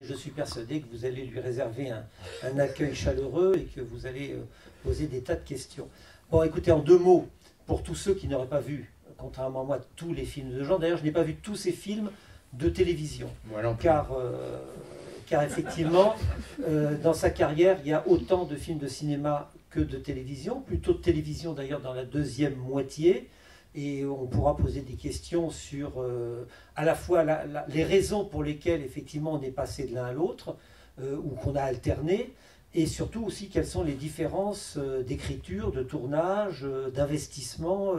Je suis persuadé que vous allez lui réserver un accueil chaleureux et que vous allez poser des tas de questions. Bon, écoutez, en 2 mots, pour tous ceux qui n'auraient pas vu, contrairement à moi, tous les films de Jean, d'ailleurs, je n'ai pas vu tous ces films de télévision. Car effectivement, dans sa carrière, il y a autant de films de cinéma que de télévision, plutôt de télévision d'ailleurs dans la deuxième moitié, et on pourra poser des questions sur à la fois les raisons pour lesquelles effectivement on est passé de l'un à l'autre, ou qu'on a alterné, et surtout aussi quelles sont les différences d'écriture, de tournage, d'investissement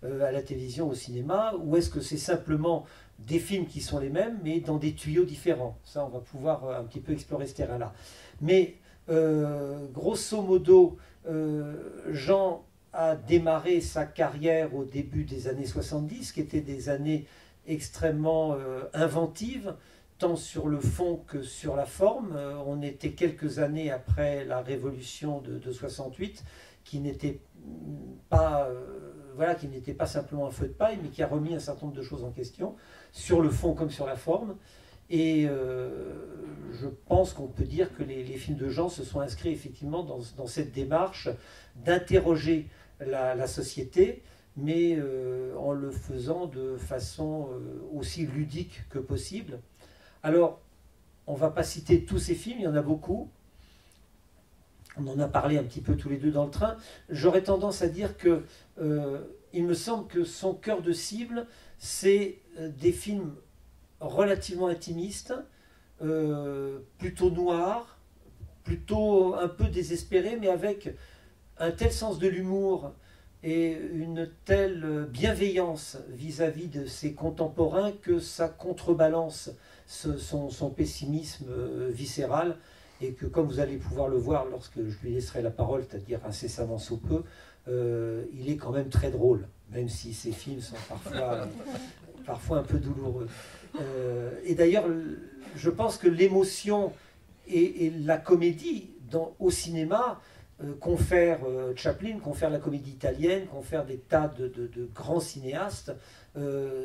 à la télévision, au cinéma, ou est-ce que c'est simplement des films qui sont les mêmes, mais dans des tuyaux différents. Ça, on va pouvoir un petit peu explorer ce terrain-là. Mais, grosso modo, Jean a démarré sa carrière au début des années 70, qui étaient des années extrêmement inventives, tant sur le fond que sur la forme. On était quelques années après la révolution de 68, qui n'était pas... voilà, qui n'était pas simplement un feu de paille, mais qui a remis un certain nombre de choses en question, sur le fond comme sur la forme. Et je pense qu'on peut dire que les films de Jean se sont inscrits effectivement dans cette démarche d'interroger la société, mais en le faisant de façon aussi ludique que possible. Alors, on ne va pas citer tous ces films, il y en a beaucoup. On en a parlé un petit peu tous les deux dans le train. J'aurais tendance à dire que il me semble que son cœur de cible, c'est des films relativement intimistes, plutôt noirs, plutôt un peu désespérés, mais avec un tel sens de l'humour et une telle bienveillance vis-à-vis de ses contemporains que ça contrebalance son pessimisme viscéral, et que, comme vous allez pouvoir le voir lorsque je lui laisserai la parole, c'est-à-dire incessamment sous peu, il est quand même très drôle, même si ses films sont parfois un peu douloureux. Et d'ailleurs, je pense que l'émotion et la comédie au cinéma confèrent Chaplin, confèrent la comédie italienne, confèrent des tas de grands cinéastes,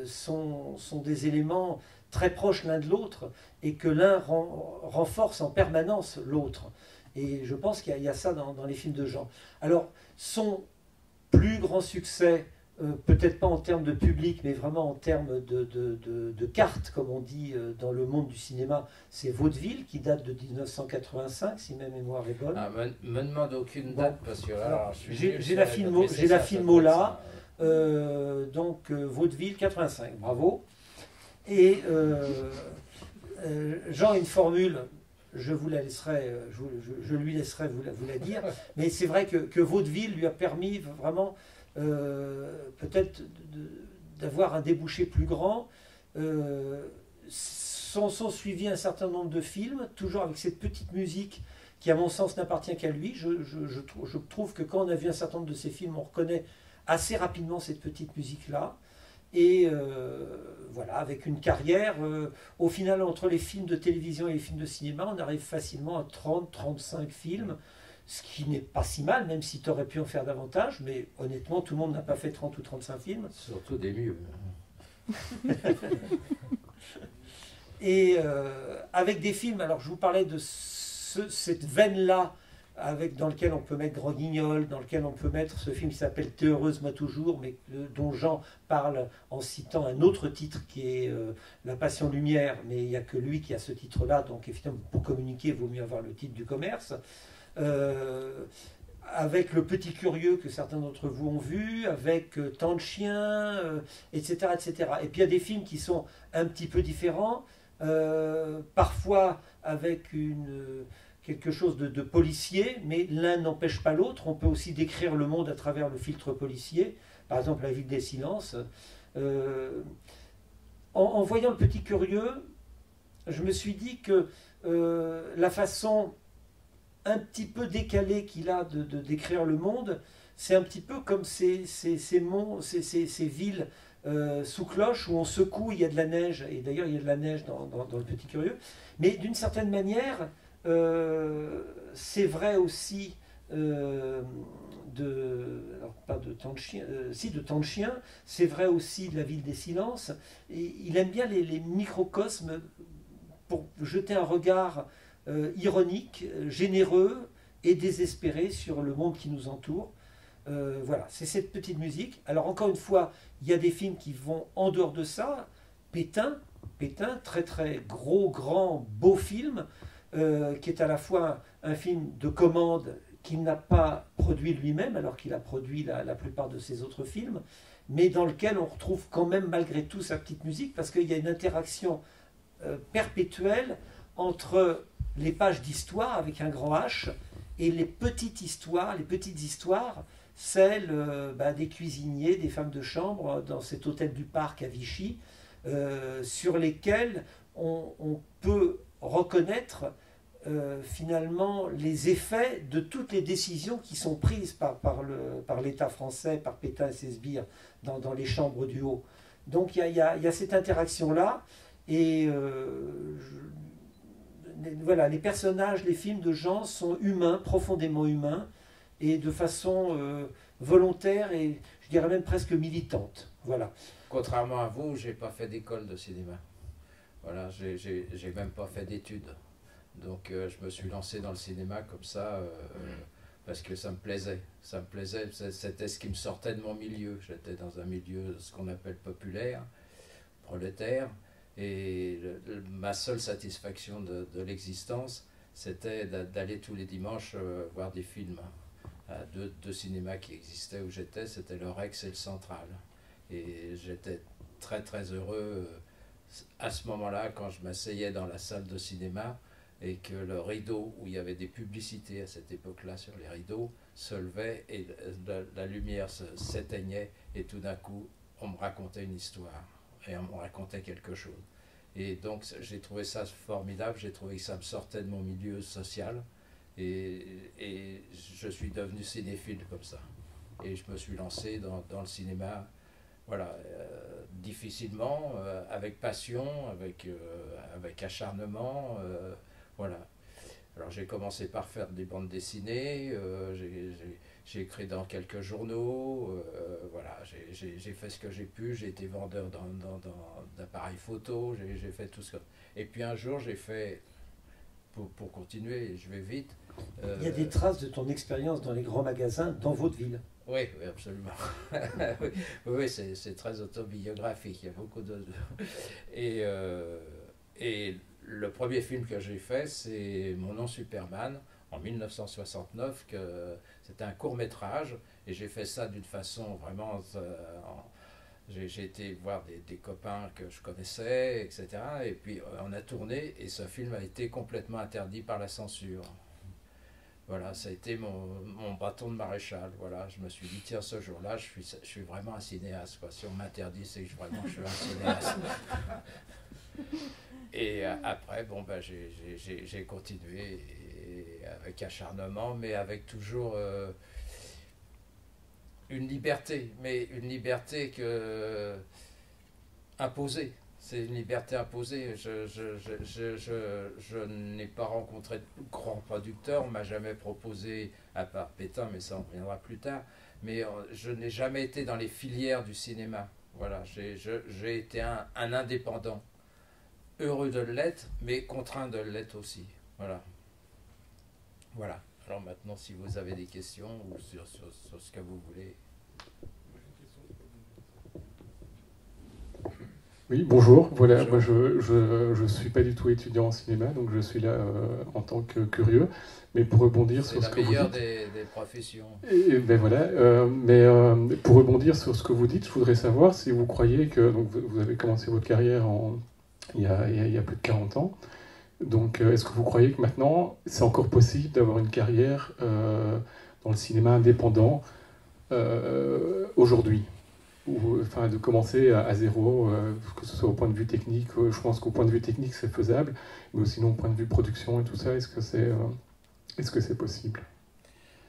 sont des éléments très proches l'un de l'autre, et que l'un renforce en permanence l'autre. Et je pense qu'il y a ça dans les films de Jean. Alors, son plus grand succès, peut-être pas en termes de public, mais vraiment en termes de cartes, comme on dit dans le monde du cinéma, c'est Vaudeville, qui date de 1985, si ma mémoire est bonne. Ah, me demande aucune date, parce que là, j'ai la filmo là, donc Vaudeville 85, bravo. Et Jean a une formule, je vous la laisserai, je lui laisserai vous la dire, mais c'est vrai que Vaudeville lui a permis vraiment peut-être d'avoir un débouché plus grand. Sont suivis un certain nombre de films, toujours avec cette petite musique qui, à mon sens, n'appartient qu'à lui. Je trouve que quand on a vu un certain nombre de ces films, on reconnaît assez rapidement cette petite musique-là. Et voilà, avec une carrière, au final, entre les films de télévision et les films de cinéma, on arrive facilement à 30-35 films, ce qui n'est pas si mal, même si tu aurais pu en faire davantage, mais honnêtement, tout le monde n'a pas fait 30 ou 35 films. Surtout des mieux. Et avec des films, alors je vous parlais de cette veine-là, dans lequel on peut mettre Gros Guignol, dans lequel on peut mettre ce film qui s'appelle T'es heureuse, moi toujours, mais dont Jean parle en citant un autre titre qui est La Passion Lumière, mais il n'y a que lui qui a ce titre-là, donc évidemment pour communiquer, il vaut mieux avoir le titre du commerce. Avec Le Petit Curieux que certains d'entre vous ont vu, avec Tant de chiens, etc., etc. Et puis il y a des films qui sont un petit peu différents, parfois avec quelque chose de policier, mais l'un n'empêche pas l'autre. On peut aussi décrire le monde à travers le filtre policier, par exemple La Ville des Silences. En voyant Le Petit Curieux, je me suis dit que la façon un petit peu décalée qu'il a de décrire le monde, c'est un petit peu comme ces villes sous cloche où on secoue, il y a de la neige, et d'ailleurs il y a de la neige dans Le Petit Curieux, mais d'une certaine manière, c'est vrai aussi alors pas de Tant de chiens, si de Tant de chiens, c'est vrai aussi de La Ville des Silences, et il aime bien les microcosmes pour jeter un regard ironique, généreux et désespéré sur le monde qui nous entoure. Voilà, c'est cette petite musique. Alors encore une fois, il y a des films qui vont en dehors de ça. Pétain, très très gros, grand, beau film, qui est à la fois un film de commande qu'il n'a pas produit lui-même, alors qu'il a produit la plupart de ses autres films, mais dans lequel on retrouve quand même malgré tout sa petite musique, parce qu'il y a une interaction perpétuelle entre les pages d'histoire avec un grand H et les petites histoires, celles des cuisiniers, des femmes de chambre dans cet hôtel du Parc à Vichy, sur lesquelles on peut reconnaître finalement les effets de toutes les décisions qui sont prises par l'État français, par Pétain et ses sbires dans les chambres du haut. Donc il y a cette interaction-là, et voilà, les personnages, les films de Jean sont humains, profondément humains, et de façon volontaire et je dirais même presque militante. Voilà. Contrairement à vous, j'ai pas fait d'école de cinéma. Voilà, j'ai même pas fait d'études. Donc je me suis lancé dans le cinéma comme ça parce que ça me plaisait. Ça me plaisait, c'était ce qui me sortait de mon milieu. J'étais dans un milieu, ce qu'on appelle populaire, prolétaire, et ma seule satisfaction de l'existence, c'était d'aller tous les dimanches voir des films. À deux cinémas qui existaient où j'étais, c'était le Rex et le Central. Et j'étais très très heureux à ce moment-là quand je m'asseyais dans la salle de cinéma et que le rideau où il y avait des publicités à cette époque-là sur les rideaux se levait et la lumière s'éteignait et tout d'un coup on me racontait une histoire et on me racontait quelque chose. Et donc j'ai trouvé ça formidable, j'ai trouvé que ça me sortait de mon milieu social et je suis devenu cinéphile comme ça. Et je me suis lancé dans le cinéma, voilà, difficilement, avec passion, avec acharnement, voilà. Alors j'ai commencé par faire des bandes dessinées, j'ai écrit dans quelques journaux, voilà, j'ai fait ce que j'ai pu, j'ai été vendeur d'appareils photo, j'ai fait tout ça. Et puis un jour j'ai fait, pour continuer, je vais vite. Il y a des traces de ton expérience dans les grands magasins dans votre ville. Oui, oui, absolument. Oui, oui, c'est très autobiographique, il y a beaucoup de... Et le premier film que j'ai fait, c'est Mon nom Superman, en 1969, c'était un court-métrage, et j'ai fait ça d'une façon vraiment... j'ai été voir des copains que je connaissais, etc. Et puis on a tourné, et ce film a été complètement interdit par la censure. Voilà, ça a été mon bâton de maréchal. Voilà, je me suis dit, tiens, ce jour-là, je suis vraiment un cinéaste, quoi. Si on m'interdit, c'est que je suis un cinéaste. Et après, bon, ben, j'ai continué avec acharnement, mais avec toujours une liberté, mais une liberté imposée. C'est une liberté imposée. Je n'ai pas rencontré de grands producteurs, on ne m'a jamais proposé, à part Pétain, mais ça on reviendra plus tard, mais je n'ai jamais été dans les filières du cinéma. Voilà, j'ai été un indépendant, heureux de l'être, mais contraint de l'être aussi. Voilà. Voilà. Alors maintenant, si vous avez des questions ou sur ce que vous voulez. Oui, bonjour. Voilà, bonjour. Moi je suis pas du tout étudiant en cinéma, donc je suis là en tant que curieux. Mais pour rebondir sur ce que vous dites, des professions. Et ben voilà. Pour rebondir sur ce que vous dites, je voudrais savoir si vous croyez que donc vous avez commencé votre carrière il y a plus de 40 ans. Donc, est-ce que vous croyez que maintenant c'est encore possible d'avoir une carrière dans le cinéma indépendant aujourd'hui? Ou enfin de commencer à zéro, que ce soit au point de vue technique, je pense qu'au point de vue technique c'est faisable, mais aussi au point de vue production et tout ça, est-ce que c'est possible?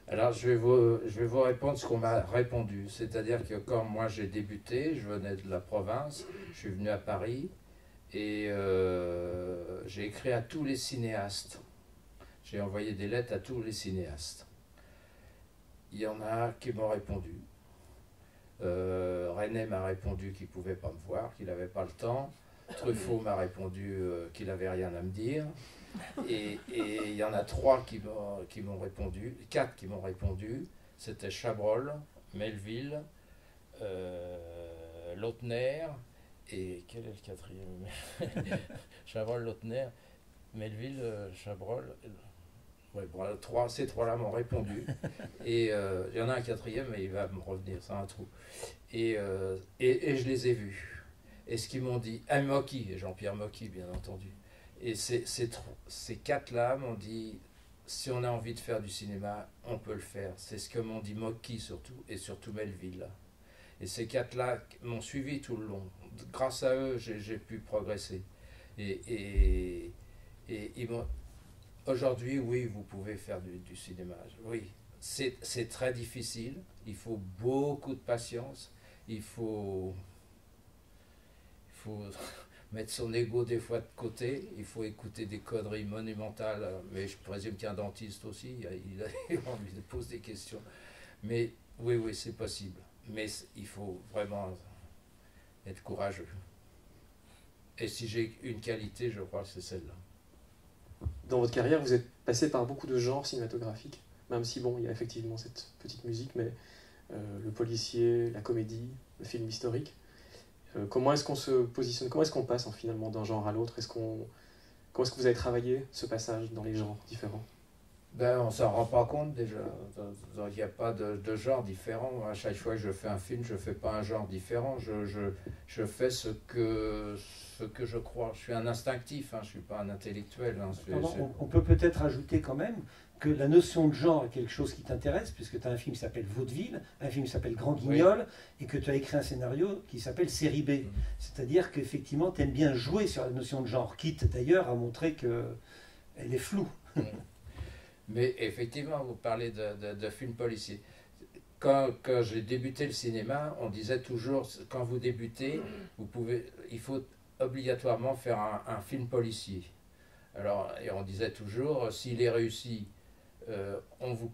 Alors je vais vous répondre ce qu'on m'a répondu, c'est-à-dire que quand moi j'ai débuté, je venais de la province, je suis venu à Paris et j'ai écrit à tous les cinéastes, j'ai envoyé des lettres à tous les cinéastes. Il y en a qui m'ont répondu. René m'a répondu qu'il ne pouvait pas me voir, qu'il n'avait pas le temps. Truffaut m'a répondu qu'il n'avait rien à me dire. Et il y en a 3 qui m'ont répondu, 4 qui m'ont répondu. C'était Chabrol, Melville, Lautner, et quel est le 4e? Chabrol, Lautner, Melville, Chabrol. Ouais, bon, ces 3-là m'ont répondu. Et il y en a un 4e, mais il va me revenir, c'est un trou. Et je les ai vus. Et ce qu'ils m'ont dit, Mocky, Jean-Pierre Mocky, bien entendu. Et ces 4-là m'ont dit, si on a envie de faire du cinéma, on peut le faire. C'est ce que m'ont dit Mocky surtout, et surtout Melville. Et ces 4-là m'ont suivi tout le long. Grâce à eux, j'ai pu progresser. Et ils m'ont... Aujourd'hui, oui, vous pouvez faire du cinéma. Oui, c'est très difficile. Il faut beaucoup de patience. Il faut mettre son ego des fois de côté. Il faut écouter des conneries monumentales. Mais je présume qu'un dentiste aussi, on lui pose des questions. Mais oui, c'est possible. Mais il faut vraiment être courageux. Et si j'ai une qualité, je crois que c'est celle-là. Dans votre carrière, vous êtes passé par beaucoup de genres cinématographiques, même si, bon, il y a effectivement cette petite musique, mais le policier, la comédie, le film historique. Comment est-ce qu'on se positionne, comment est-ce qu'on passe finalement d'un genre à l'autre? Comment est-ce que vous avez travaillé ce passage dans les genres différents? Ben, on s'en rend pas compte déjà. Il n'y a pas de genre différent. À chaque fois que je fais un film, je ne fais pas un genre différent. Je fais ce que je crois. Je suis un instinctif, hein, je ne suis pas un intellectuel. Hein. On peut peut-être ajouter quand même que la notion de genre est quelque chose qui t'intéresse, puisque tu as un film qui s'appelle Vaudeville, un film qui s'appelle Grand Guignol, oui, et que tu as écrit un scénario qui s'appelle Série B. C'est-à-dire qu'effectivement, tu aimes bien jouer sur la notion de genre, quitte d'ailleurs à montrer qu'elle est floue. Mais effectivement, vous parlez de films policiers. Quand j'ai débuté le cinéma, on disait toujours, quand vous débutez, il faut obligatoirement faire un film policier. Alors, et on disait toujours, s'il est réussi, on vous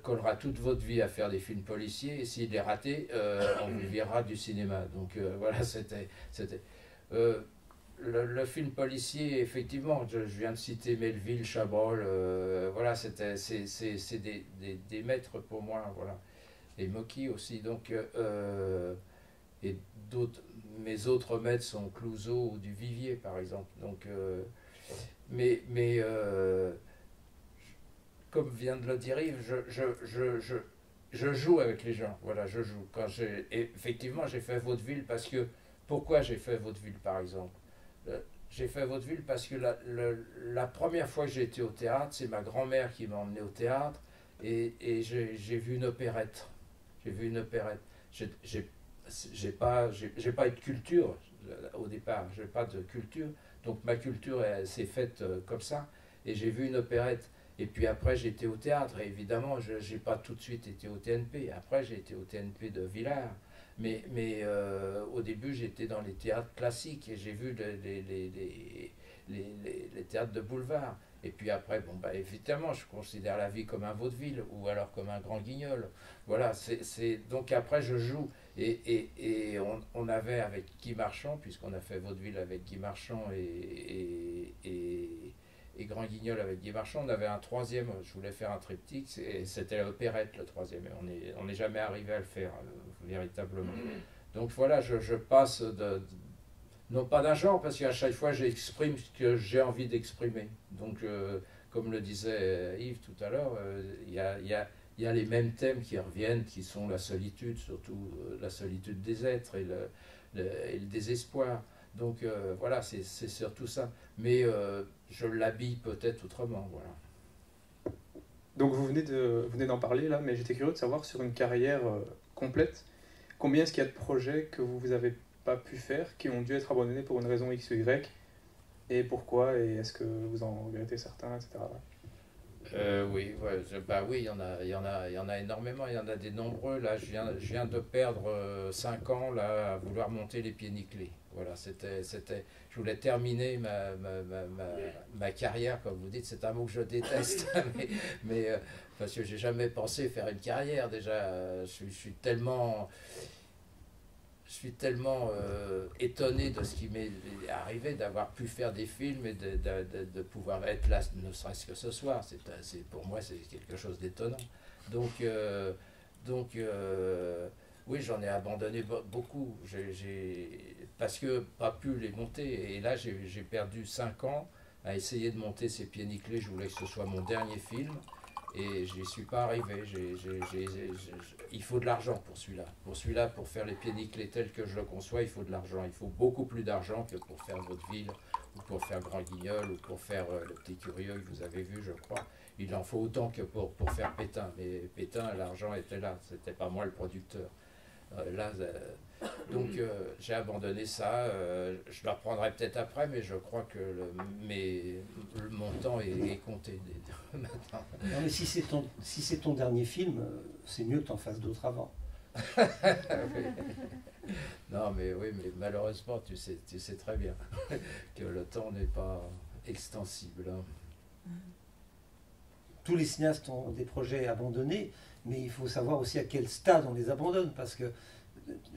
collera toute votre vie à faire des films policiers, et s'il est raté, on vous virera du cinéma. Donc voilà, c'était le film policier, effectivement, je viens de citer Melville, Chabrol, voilà, c'est des maîtres pour moi, voilà. Et Mocky aussi, donc, et mes autres maîtres sont Clouzot ou Duvivier, par exemple. Donc, comme vient de le dire Yves, je joue avec les gens, voilà, je joue. Effectivement, j'ai fait Vaudeville parce que, pourquoi j'ai fait Vaudeville, par exemple? J'ai fait Vaudeville parce que la première fois que j'ai été au théâtre, c'est ma grand-mère qui m'a emmené au théâtre, et j'ai vu une opérette. J'ai vu une opérette. J'ai pas eu de culture au départ, j'ai pas de culture, donc ma culture s'est faite comme ça, et j'ai vu une opérette. Et puis après, j'ai été au théâtre, et évidemment, je n'ai pas tout de suite été au TNP. Après, j'ai été au TNP de Villars. Mais au début, j'étais dans les théâtres classiques, et j'ai vu les théâtres de boulevard. Et puis après, bon, bah, évidemment, je considère la vie comme un vaudeville, ou alors comme un grand guignol. Voilà, donc après, je joue. Et on avait avec Guy Marchand, puisqu'on a fait vaudeville avec Guy Marchand et Grand Guignol avec Guy Marchand, on avait un troisième, je voulais faire un triptyque, et c'était l'opérette le troisième, et on n'est jamais arrivé à le faire véritablement. Donc voilà, je passe non pas d'un genre, parce qu'à chaque fois j'exprime ce que j'ai envie d'exprimer. Donc comme le disait Yves tout à l'heure, il y a les mêmes thèmes qui reviennent, qui sont la solitude, surtout la solitude des êtres et le désespoir. Donc voilà, c'est surtout ça. Mais je l'habille peut-être autrement, voilà. Donc vous venez d'en parler là, mais j'étais curieux de savoir, sur une carrière complète, combien est-ce qu'il y a de projets que vous n'avez pas pu faire, qui ont dû être abandonnés pour une raison X ou Y, et pourquoi, et est-ce que vous en regrettez certains, etc. Oui, ouais, oui, il y en a énormément, il y en a des nombreux. Là, je viens de perdre 5 ans là, à vouloir monter les pieds nickelés. Voilà, je voulais terminer ma carrière, comme vous dites, c'est un mot que je déteste, mais parce que j'ai jamais pensé faire une carrière déjà. Je suis tellement... je suis tellement étonné de ce qui m'est arrivé, d'avoir pu faire des films et de pouvoir être là, ne serait-ce que ce soir. Pour moi, c'est quelque chose d'étonnant. Donc, oui, j'en ai abandonné beaucoup. Parce que pas pu les monter. Et là, j'ai perdu 5 ans à essayer de monter ces Pieds nickelés. Je voulais que ce soit mon dernier film. Et je n'y suis pas arrivé. Il faut de l'argent pour celui-là. Pour celui-là, pour faire les Pieds nickelés tels que je le conçois, il faut de l'argent. Il faut beaucoup plus d'argent que pour faire Vaudeville, ou pour faire Grand Guignol, ou pour faire Le Petit Curieux que vous avez vu, je crois. Il en faut autant que pour faire Pétain. Mais Pétain, l'argent était là. C'était pas moi le producteur. Donc j'ai abandonné ça. Je le reprendrai peut-être après, mais je crois que mon temps est compté maintenant. Non, mais si c'est ton dernier film, c'est mieux que tu en fasses d'autres avant. Non, mais oui, mais malheureusement, tu sais très bien que le temps n'est pas extensible. Tous les cinéastes ont des projets abandonnés, mais il faut savoir aussi à quel stade on les abandonne, parce que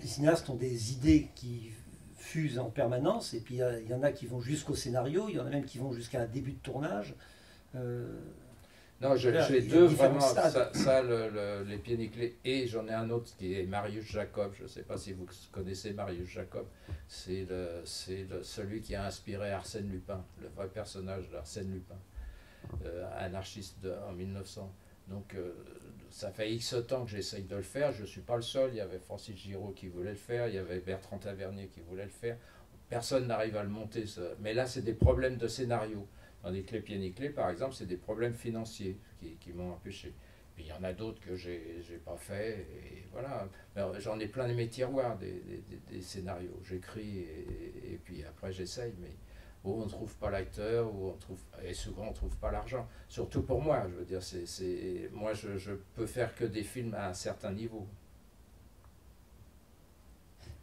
les cinéastes ont des idées qui fusent en permanence, et puis il y en a qui vont jusqu'au scénario, il y en a même qui vont jusqu'à un début de tournage. Non, j'ai deux vraiment, les Pieds nickelés, et j'en ai un autre qui est Marius Jacob. Je ne sais pas si vous connaissez Marius Jacob. C'est celui qui a inspiré Arsène Lupin, le vrai personnage d'Arsène Lupin, anarchiste en 1900. Donc ça fait X temps que j'essaye de le faire. Je ne suis pas le seul. Il y avait Francis Giraud qui voulait le faire. Il y avait Bertrand Tavernier qui voulait le faire. Personne n'arrive à le monter. Mais là, c'est des problèmes de scénario. Tandis que les Pieds nickelés, par exemple, c'est des problèmes financiers qui m'ont empêché. Puis il y en a d'autres que j'ai pas fait. Et voilà. J'en ai plein de mes tiroirs des scénarios. J'écris et puis après j'essaye. Mais où on ne trouve pas l'acteur, et souvent on ne trouve pas l'argent. Surtout pour moi, je veux dire, moi je peux faire que des films à un certain niveau.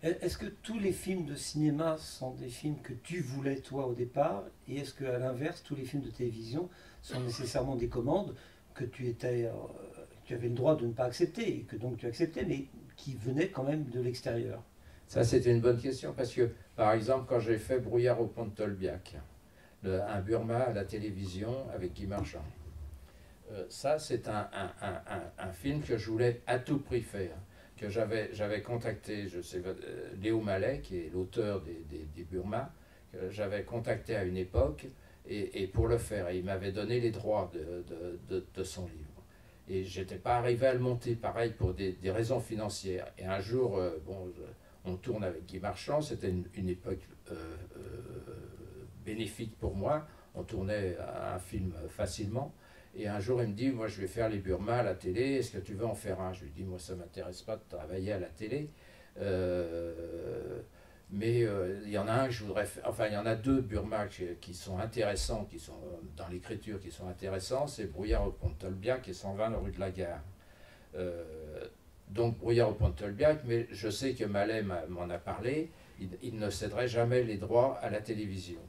Est-ce que tous les films de cinéma sont des films que tu voulais toi au départ, et est-ce qu'à l'inverse, tous les films de télévision sont nécessairement des commandes que tu avais le droit de ne pas accepter, et que donc tu acceptais, mais qui venaient quand même de l'extérieur? Ça, c'était une bonne question, parce que, par exemple, quand j'ai fait Brouillard au pont de Tolbiac, un Burma à la télévision avec Guy Marchand, ça, c'est un film que je voulais à tout prix faire, que j'avais contacté, Léo Mallet, qui est l'auteur des Burma, que j'avais contacté à une époque, et pour le faire, et il m'avait donné les droits de son livre. Et je n'étais pas arrivé à le monter, pareil, pour des raisons financières. Et un jour, on tourne avec Guy Marchand, c'était une époque bénéfique pour moi, on tournait un film facilement, et un jour il me dit, moi je vais faire les Burma à la télé, est-ce que tu veux en faire un? Je lui dis, moi ça ne m'intéresse pas de travailler à la télé, mais il y en a un que je voudrais faire, enfin il y en a deux Burma qui sont intéressants, qui sont dans l'écriture, qui sont intéressants, c'est Brouillard au pont de Tolbiac et 120 rue de la Gare. Donc Brouillard au pont de Tolbiac, mais je sais que Mallet m'en a parlé, il ne céderait jamais les droits à la télévision.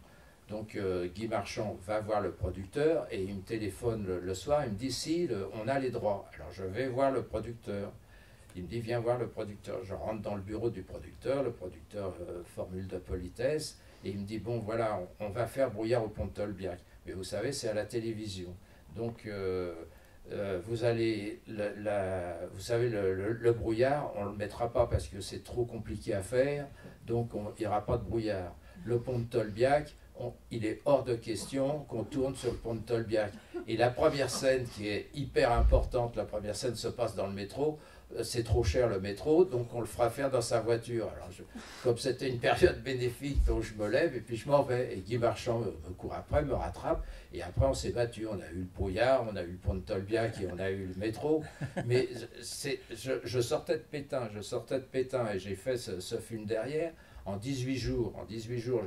Donc Guy Marchand va voir le producteur et il me téléphone le soir, il me dit si, on a les droits. Alors je vais voir le producteur. Il me dit viens voir le producteur. Je rentre dans le bureau du producteur, le producteur formule de politesse, et il me dit bon voilà, on va faire Brouillard au pont de Tolbiac. Mais vous savez, c'est à la télévision. Donc vous allez, vous savez, le brouillard, on ne le mettra pas parce que c'est trop compliqué à faire, donc il n'y aura pas de brouillard. Le pont de Tolbiac, il est hors de question qu'on tourne sur le pont de Tolbiac. Et la première scène qui est hyper importante, la première scène se passe dans le métro, c'est trop cher le métro, donc on le fera faire dans sa voiture. Alors comme c'était une période bénéfique, donc je me lève et puis je m'en vais. Et Guy Marchand me court après, me rattrape, et après on s'est battu. On a eu le brouillard, on a eu le pont de Tolbiac et on a eu le métro. Mais je sortais de Pétain, et j'ai fait ce film derrière. En 18 jours,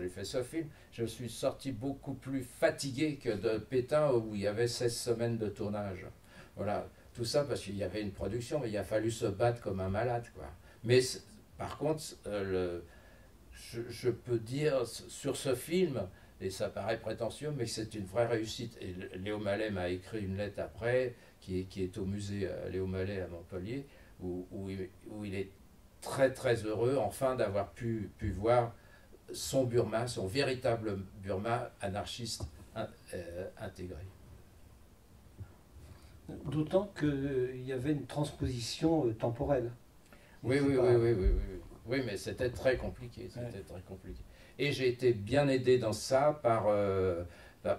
j'ai fait ce film. Je suis sorti beaucoup plus fatigué que de Pétain où il y avait 16 semaines de tournage. Voilà, tout ça parce qu'il y avait une production, mais il a fallu se battre comme un malade, quoi. Mais par contre, je peux dire sur ce film, et ça paraît prétentieux, mais c'est une vraie réussite. Et Léo Mallet m'a écrit une lettre après, qui est au musée Léo Mallet à Montpellier, où il est très très heureux enfin d'avoir pu voir son Burma, son véritable Burma anarchiste intégré. D'autant qu'il y avait une transposition temporelle. Oui, mais c'était très compliqué, très compliqué. Et j'ai été bien aidé dans ça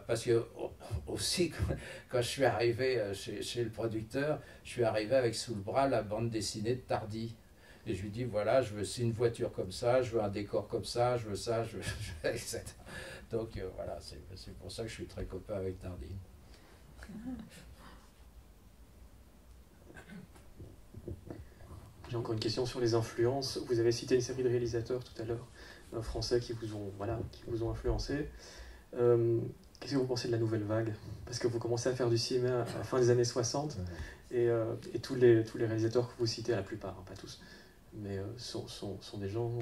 parce que aussi quand je suis arrivé chez le producteur, je suis arrivé avec sous le bras la bande dessinée de Tardy. Et je lui dis, voilà, je veux une voiture comme ça, je veux un décor comme ça, je veux ça, etc. Donc voilà, c'est pour ça que je suis très copain avec Tardy. J'ai encore une question sur les influences. Vous avez cité une série de réalisateurs tout à l'heure, français, qui vous ont influencé. Qu'est-ce que vous pensez de la nouvelle vague? Parce que vous commencez à faire du cinéma à la fin des années 60, et tous les réalisateurs que vous citez, la plupart, hein, pas tous, mais sont des gens...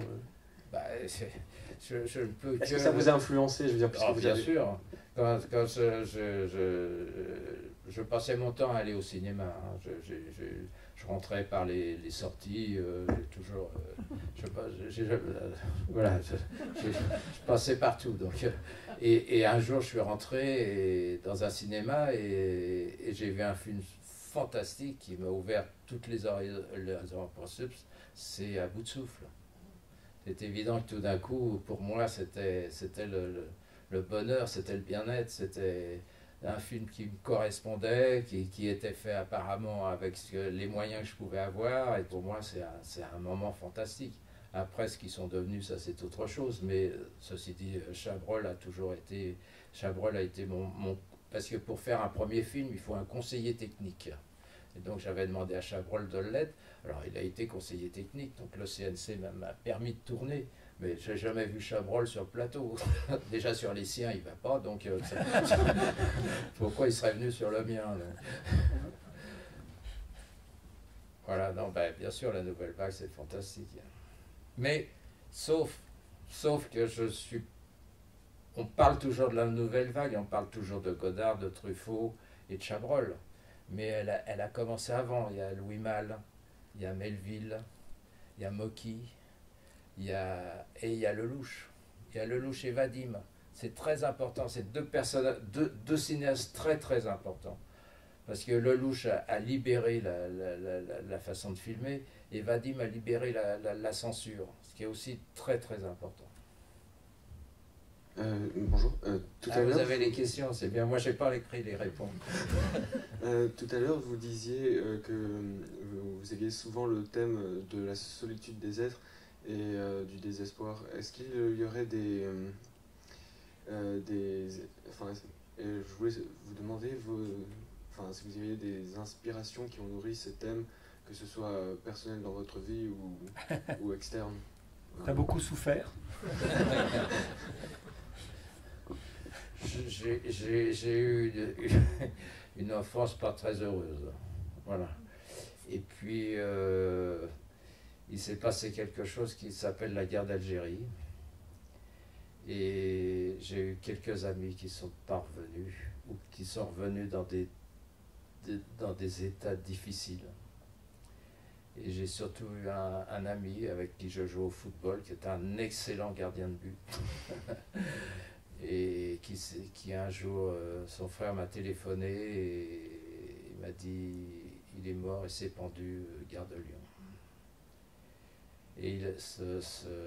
je ne peux Est-ce que ça vous a influencé, je veux dire, puisque bien sûr. Quand je passais mon temps à aller au cinéma, hein. Je rentrais par les sorties, je passais partout. Donc, et un jour, je suis rentré dans un cinéma et j'ai vu un film fantastique qui m'a ouvert toutes les horizons possibles. C'est À bout de souffle. C'est évident que tout d'un coup, pour moi, c'était le bonheur, c'était le bien-être, c'était un film qui me correspondait, qui était fait apparemment avec les moyens que je pouvais avoir, et pour moi c'est un moment fantastique. Après, ce qu'ils sont devenus, ça c'est autre chose, mais ceci dit, Chabrol a été mon... Parce que pour faire un premier film, il faut un conseiller technique. Et donc j'avais demandé à Chabrol de l'être. Alors il a été conseiller technique, donc le CNC m'a permis de tourner. Mais j'ai jamais vu Chabrol sur le plateau. Déjà sur les siens, il va pas, donc pourquoi il serait venu sur le mien là? Voilà, non, bien sûr, la nouvelle vague, c'est fantastique. Mais, sauf que on parle toujours de la nouvelle vague, on parle toujours de Godard, de Truffaut et de Chabrol. Mais elle a commencé avant. Il y a Louis Malle, il y a Melville, il y a Mocky, il y a Lelouch. Il y a Lelouch et Vadim. C'est très important. C'est deux cinéastes très très importants. Parce que Lelouch a libéré la façon de filmer et Vadim a libéré la censure. Ce qui est aussi très très important. Bonjour. Tout à vous l'heure, avez les questions, c'est bien. Moi, j'ai pas écrit les réponses. tout à l'heure, vous disiez que vous aviez souvent le thème de la solitude des êtres et du désespoir. Est-ce qu'il y aurait enfin, je voulais vous demander si vous aviez des inspirations qui ont nourri ces thèmes, que ce soit personnel dans votre vie ou externe. T'as beaucoup souffert. J'ai eu une enfance pas très heureuse. Voilà. Et puis, il s'est passé quelque chose qui s'appelle la guerre d'Algérie. Et j'ai eu quelques amis qui sont parvenus ou qui sont revenus dans des états difficiles. Et j'ai surtout eu un ami avec qui je joue au football, qui est un excellent gardien de but. Et qui un jour, son frère m'a téléphoné et il m'a dit il est mort et s'est pendu, gare de Lyon. Et ce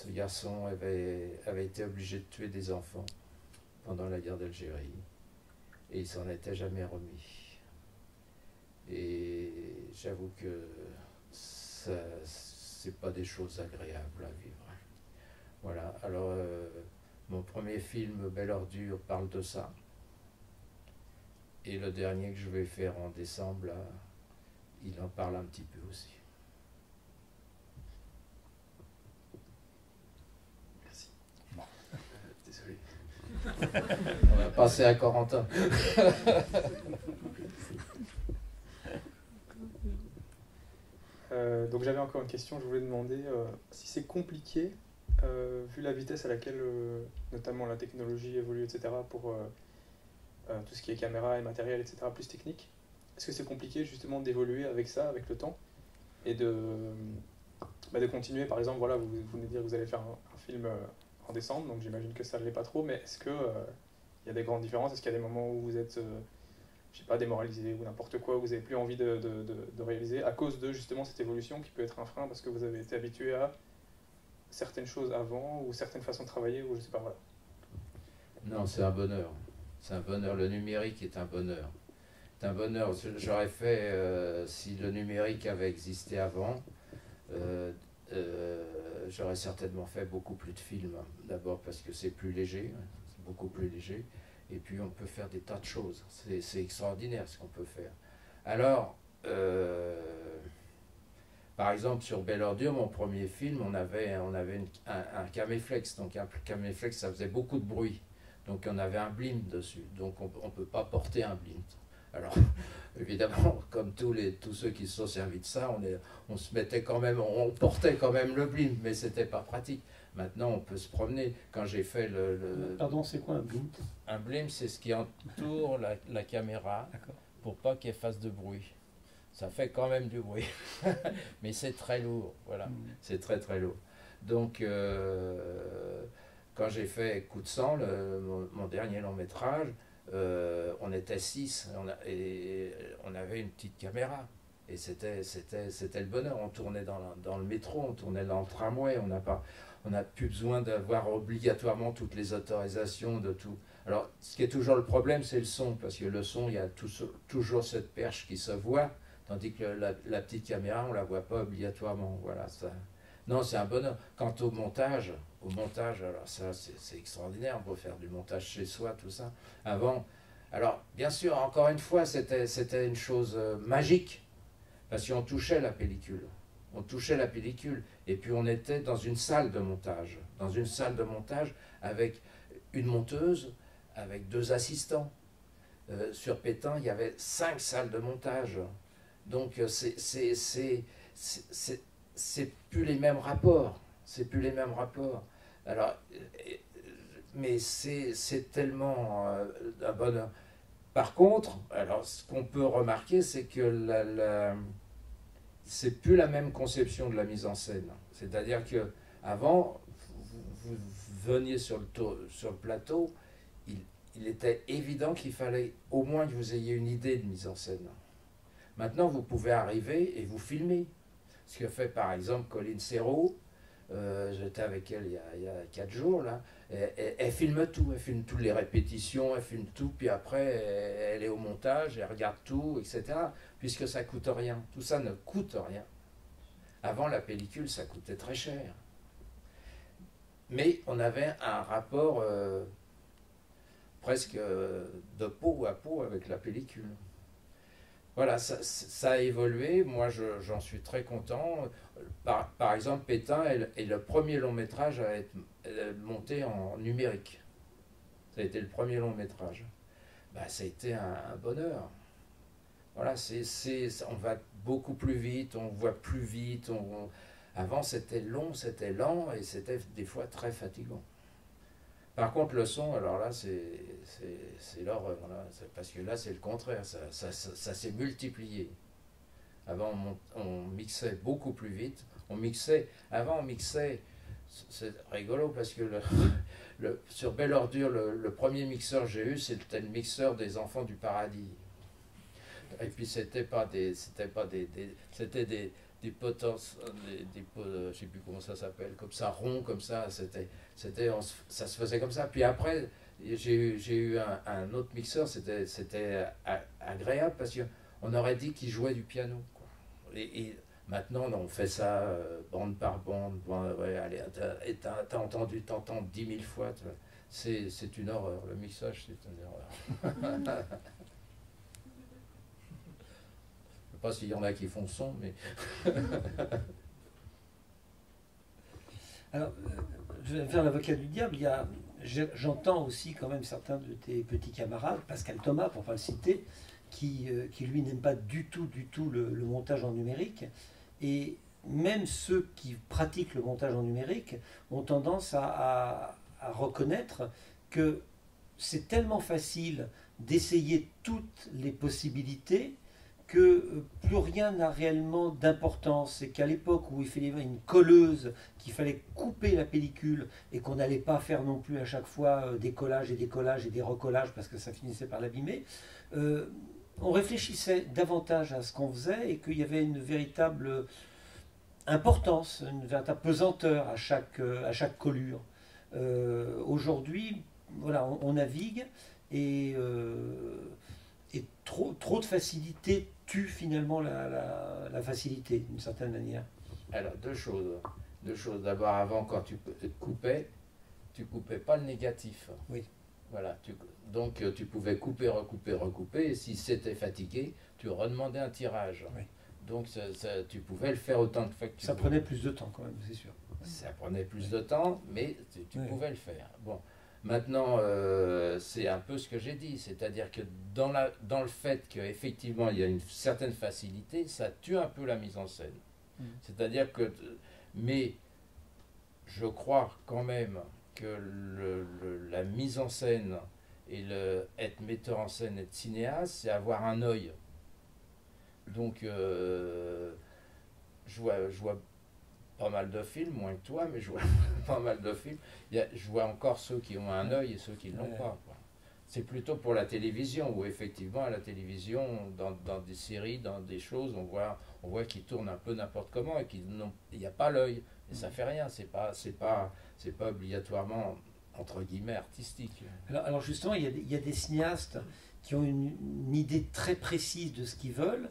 garçon avait été obligé de tuer des enfants pendant la guerre d'Algérie et il s'en était jamais remis. Et j'avoue que c'est pas des choses agréables à vivre. Voilà, alors mon premier film, Belle Ordure, parle de ça. Et le dernier que je vais faire en décembre, là, il en parle un petit peu aussi. Merci. Bon. Désolé. On va passer à Corentin. Donc j'avais encore une question, je voulais demander si c'est compliqué, vu la vitesse à laquelle notamment la technologie évolue, etc., pour tout ce qui est caméra et matériel, etc., plus technique, est-ce que c'est compliqué justement d'évoluer avec ça, avec le temps, et de continuer. Par exemple, voilà, vous venez de dire que vous allez faire un film en décembre, donc j'imagine que ça ne l'est pas trop, mais est-ce que il y a des grandes différences? Est-ce qu'il y a des moments où vous êtes, je sais pas, démoralisé ou n'importe quoi, où vous n'avez plus envie de réaliser à cause de justement cette évolution qui peut être un frein parce que vous avez été habitué à certaines choses avant ou certaines façons de travailler ou je sais pas, voilà. Non, c'est un bonheur. C'est un bonheur. Le numérique est un bonheur. C'est un bonheur. J'aurais fait, si le numérique avait existé avant, j'aurais certainement fait beaucoup plus de films. D'abord parce que c'est plus léger, c'est beaucoup plus léger. Et puis on peut faire des tas de choses. C'est extraordinaire ce qu'on peut faire. Alors, par exemple, sur Belle Ordure, mon premier film, on avait un caméflex. Donc un caméflex, ça faisait beaucoup de bruit. Donc on avait un blimp dessus. Donc on ne peut pas porter un blimp. Alors, évidemment, comme tous ceux qui se sont servis de ça, on se mettait quand même, on portait quand même le blimp, mais c'était pas pratique. Maintenant, on peut se promener. Quand j'ai fait Pardon, c'est quoi un blimp? Un blimp, c'est ce qui entoure la caméra pour pas qu'elle fasse de bruit. Ça fait quand même du bruit, mais c'est très lourd. Voilà, c'est très très lourd. Donc, quand j'ai fait Coup de sang, mon dernier long métrage, on était 6 et on avait une petite caméra. Et c'était le bonheur. On tournait dans le métro, on tournait dans le tramway. On n'a plus besoin d'avoir obligatoirement toutes les autorisations de tout. Alors, ce qui est toujours le problème, c'est le son. Parce que le son, il y a toujours cette perche qui se voit. Tandis que la petite caméra, on ne la voit pas obligatoirement. Voilà, ça. Non, c'est un bonheur. Quant au montage, alors ça, c'est extraordinaire. On peut faire du montage chez soi, tout ça. Avant, alors, bien sûr, encore une fois, c'était une chose magique. Parce qu'on touchait la pellicule. On touchait la pellicule. Et puis, on était dans une salle de montage. Dans une salle de montage avec une monteuse, avec 2 assistants. Sur Pétain, il y avait 5 salles de montage. Donc, c'est plus les mêmes rapports. C'est plus les mêmes rapports. Alors, mais c'est tellement un bonheur. Par contre, alors, ce qu'on peut remarquer, c'est que c'est plus la même conception de la mise en scène. C'est-à-dire que avant, vous veniez sur le plateau, il était évident qu'il fallait au moins que vous ayez une idée de mise en scène. Maintenant, vous pouvez arriver et vous filmer. Ce que fait par exemple Colline Serrault, j'étais avec elle il y a 4 jours, là. Elle filme tout, elle filme toutes les répétitions, elle filme tout, puis après elle est au montage, elle regarde tout, etc. Puisque ça coûte rien. Tout ça ne coûte rien. Avant, la pellicule, ça coûtait très cher. Mais on avait un rapport presque de peau à peau avec la pellicule. Voilà, ça a évolué. Moi, j'en suis très content. Par exemple, Pétain est le premier long métrage à être monté en numérique. Ça a été le premier long métrage. Bah, ça a été un bonheur. Voilà, on va beaucoup plus vite, on voit plus vite. Avant, c'était long, c'était lent et c'était des fois très fatigant. Par contre, le son, alors là, c'est l'horreur. Parce que là, c'est le contraire. Ça s'est multiplié. Avant, on mixait beaucoup plus vite. Avant, on mixait. C'est rigolo parce que sur Belle Ordure, le premier mixeur que j'ai eu, c'était le mixeur des Enfants du Paradis. Et puis, c'était des potences, je sais plus comment ça s'appelle, comme ça, rond, comme ça, ça se faisait comme ça. Puis après, j'ai eu un autre mixeur, c'était agréable parce qu'on aurait dit qu'il jouait du piano, quoi. Et maintenant, on fait ça bande par bande. Ouais, allez, t'entends 10 000 fois. C'est une horreur. Le mixage, c'est une horreur. Je ne sais pas s'il y en a qui font son, mais... Alors, je vais faire l'avocat du diable. J'entends aussi quand même certains de tes petits camarades, Pascal Thomas, pour ne pas le citer, qui lui n'aime pas du tout le montage en numérique. Et même ceux qui pratiquent le montage en numérique ont tendance à reconnaître que c'est tellement facile d'essayer toutes les possibilités que plus rien n'a réellement d'importance, et qu'à l'époque où il fallait une colleuse, qu'il fallait couper la pellicule et qu'on n'allait pas faire non plus à chaque fois des collages et des collages et des recollages parce que ça finissait par l'abîmer, on réfléchissait davantage à ce qu'on faisait et qu'il y avait une véritable importance, une véritable pesanteur à chaque collure. Aujourd'hui, voilà, on navigue et trop de facilité tue finalement la facilité d'une certaine manière. Alors, deux choses. D'abord, avant, quand tu coupais pas le négatif. Oui. Voilà. Donc, tu pouvais couper, recouper. Et si c'était fatigué, tu redemandais un tirage. Oui. Donc, tu pouvais le faire autant de fois que tu Ça voulais. prenait plus de temps quand même, c'est sûr. Ça prenait plus de temps, mais tu Oui. pouvais le faire. Bon. Maintenant, c'est un peu ce que j'ai dit, c'est-à-dire que dans le fait qu'effectivement il y a une certaine facilité, ça tue un peu la mise en scène. C'est-à-dire que, mais je crois quand même que la mise en scène et être metteur en scène, être cinéaste, c'est avoir un œil. Donc, je vois pas mal de films, moins que toi, mais je vois pas mal de films. Je vois encore ceux qui ont un œil et ceux qui ne l'ont pas. Quoi. C'est plutôt pour la télévision, où effectivement, à la télévision, dans des séries, dans des choses, on voit qu'ils tournent un peu n'importe comment et qu'il n'y a pas l'œil. Et ça fait rien, c'est pas obligatoirement, entre guillemets, artistique. Alors justement, il y a des cinéastes qui ont une idée très précise de ce qu'ils veulent,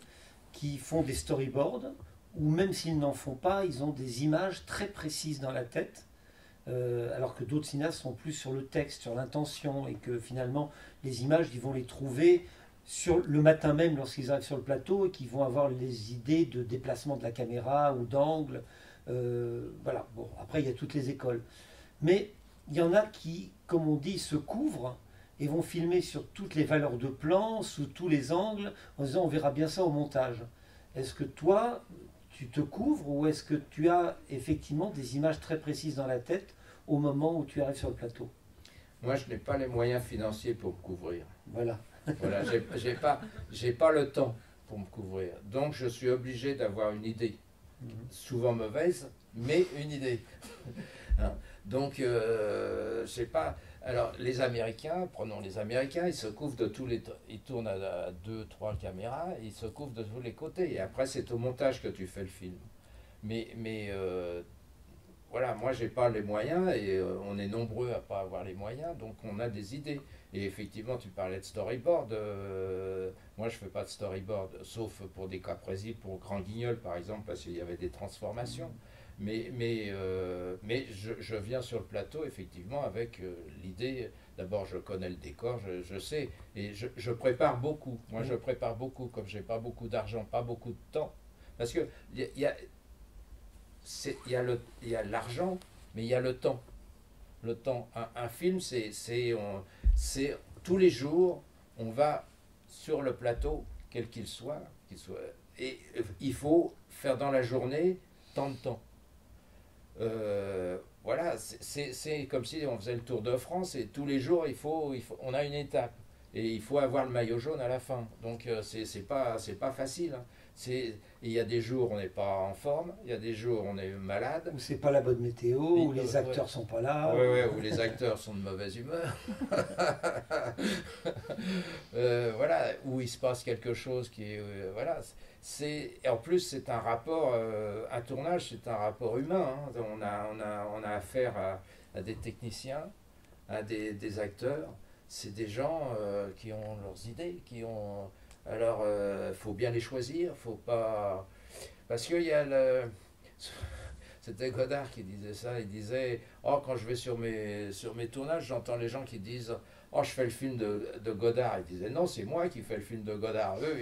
qui font des storyboards, ou même s'ils n'en font pas, ils ont des images très précises dans la tête, alors que d'autres cinéastes sont plus sur le texte, sur l'intention, et que finalement, les images, ils vont les trouver le matin même lorsqu'ils arrivent sur le plateau, et qu'ils vont avoir les idées de déplacement de la caméra ou d'angle. Voilà, bon, après, il y a toutes les écoles. Mais il y en a qui, comme on dit, se couvrent et vont filmer sur toutes les valeurs de plan, sous tous les angles, en disant on verra bien ça au montage. Est-ce que toi, tu te couvres ou est-ce que tu as effectivement des images très précises dans la tête au moment où tu arrives sur le plateau? Moi, je n'ai pas les moyens financiers pour me couvrir. Voilà. Voilà, j'ai pas le temps pour me couvrir. Donc, je suis obligé d'avoir une idée. Souvent mauvaise, mais une idée. Hein. Donc, je sais pas. Alors, prenons les Américains, ils se couvrent de tous les... Ils tournent à 2-3 caméras, et ils se couvrent de tous les côtés. Et après, c'est au montage que tu fais le film. Mais voilà, moi, j'ai pas les moyens, et on est nombreux à pas avoir les moyens, donc on a des idées. Et effectivement, tu parlais de storyboard. Moi, je fais pas de storyboard, sauf pour des cas précis, pour Grand Guignol, par exemple, parce qu'il y avait des transformations. Mais je viens sur le plateau, effectivement, avec l'idée, d'abord je connais le décor, je sais, et je prépare beaucoup. Moi je prépare beaucoup, comme j'ai pas beaucoup d'argent, pas beaucoup de temps. Parce que il y a l'argent, mais il y a le temps. Le temps. Un film, c'est tous les jours, on va sur le plateau, quel qu'il soit, et il faut faire dans la journée tant de temps. Voilà, c'est comme si on faisait le Tour de France et tous les jours on a une étape et il faut avoir le maillot jaune à la fin. Donc c'est pas facile. Hein. Il y a des jours on n'est pas en forme, il y a des jours on est malade. Ou c'est pas la bonne météo, ou les acteurs sont pas là. Ou les acteurs sont de mauvaise humeur. Voilà, où il se passe quelque chose qui est voilà. Et en plus, c'est un rapport, un tournage, c'est un rapport humain. Hein. On a affaire à des techniciens, à des acteurs. C'est des gens qui ont leurs idées, Alors, faut bien les choisir, faut pas... Parce qu'il y a C'était Godard qui disait ça, il disait « Oh, quand je vais sur mes tournages, j'entends les gens qui disent « Oh, je fais le film de Godard ». Il disait « Non, c'est moi qui fais le film de Godard. » Eux,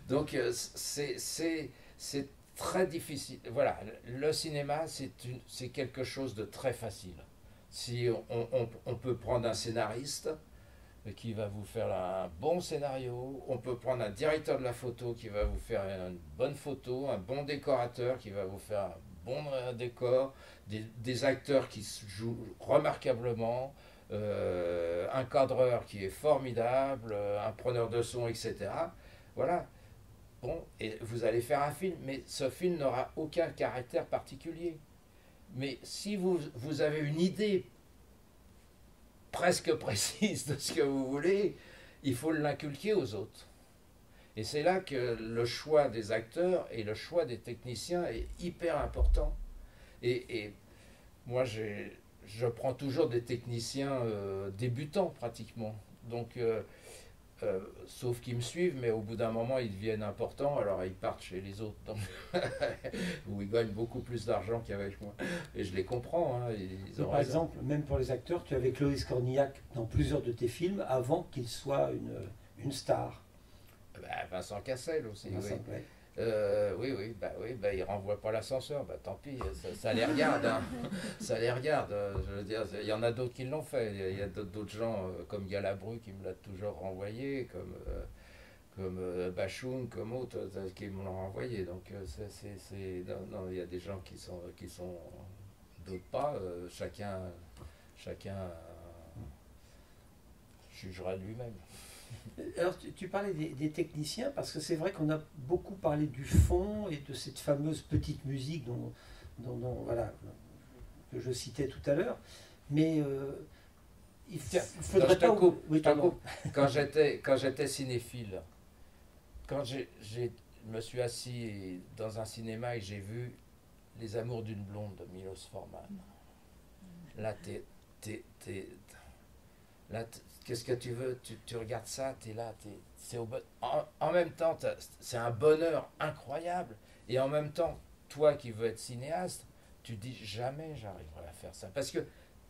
Donc, c'est très difficile. Voilà, le cinéma, c'est quelque chose de très facile. Si on peut prendre un scénariste qui va vous faire un bon scénario, on peut prendre un directeur de la photo qui va vous faire une bonne photo, un bon décorateur qui va vous faire un bon décor, des acteurs qui jouent remarquablement, un cadreur qui est formidable, un preneur de son, etc. Voilà. Bon, et vous allez faire un film, mais ce film n'aura aucun caractère particulier. Mais si vous avez une idée presque précise de ce que vous voulez, il faut l'inculquer aux autres. Et c'est là que le choix des acteurs et le choix des techniciens est hyper important. Et moi, je prends toujours des techniciens débutants pratiquement. Donc, sauf qu'ils me suivent, mais au bout d'un moment, ils deviennent importants, alors ils partent chez les autres. Donc, où ils gagnent beaucoup plus d'argent qu'avec moi. Et je les comprends. Hein, ils ont par raison. exemple, même pour les acteurs, tu avais Clovis Cornillac dans plusieurs de tes films avant qu'il soit une star. Vincent Cassel aussi. Vincent, Oui. ouais. Il renvoie pas l'ascenseur, tant pis, ça les regarde, hein. Ça les regarde, je veux dire, il y en a d'autres qui l'ont fait, il y a d'autres gens comme Galabru qui me l'a toujours renvoyé, comme Bachoun, comme autres qui me l'ont renvoyé, donc non, il y a des gens qui sont d'autres pas, chacun jugera lui-même. Alors, tu parlais des techniciens, parce que c'est vrai qu'on a beaucoup parlé du fond et de cette fameuse petite musique voilà, que je citais tout à l'heure, mais il faudrait pas... coupe, Oui, je te coupe. Quand j'étais cinéphile, quand je me suis assis dans un cinéma et j'ai vu Les Amours d'une blonde de Milos Forman, là, qu'est-ce que tu veux, tu regardes ça, tu es là, en même temps, c'est un bonheur incroyable, et en même temps, toi qui veux être cinéaste, tu dis jamais j'arriverai à faire ça, parce que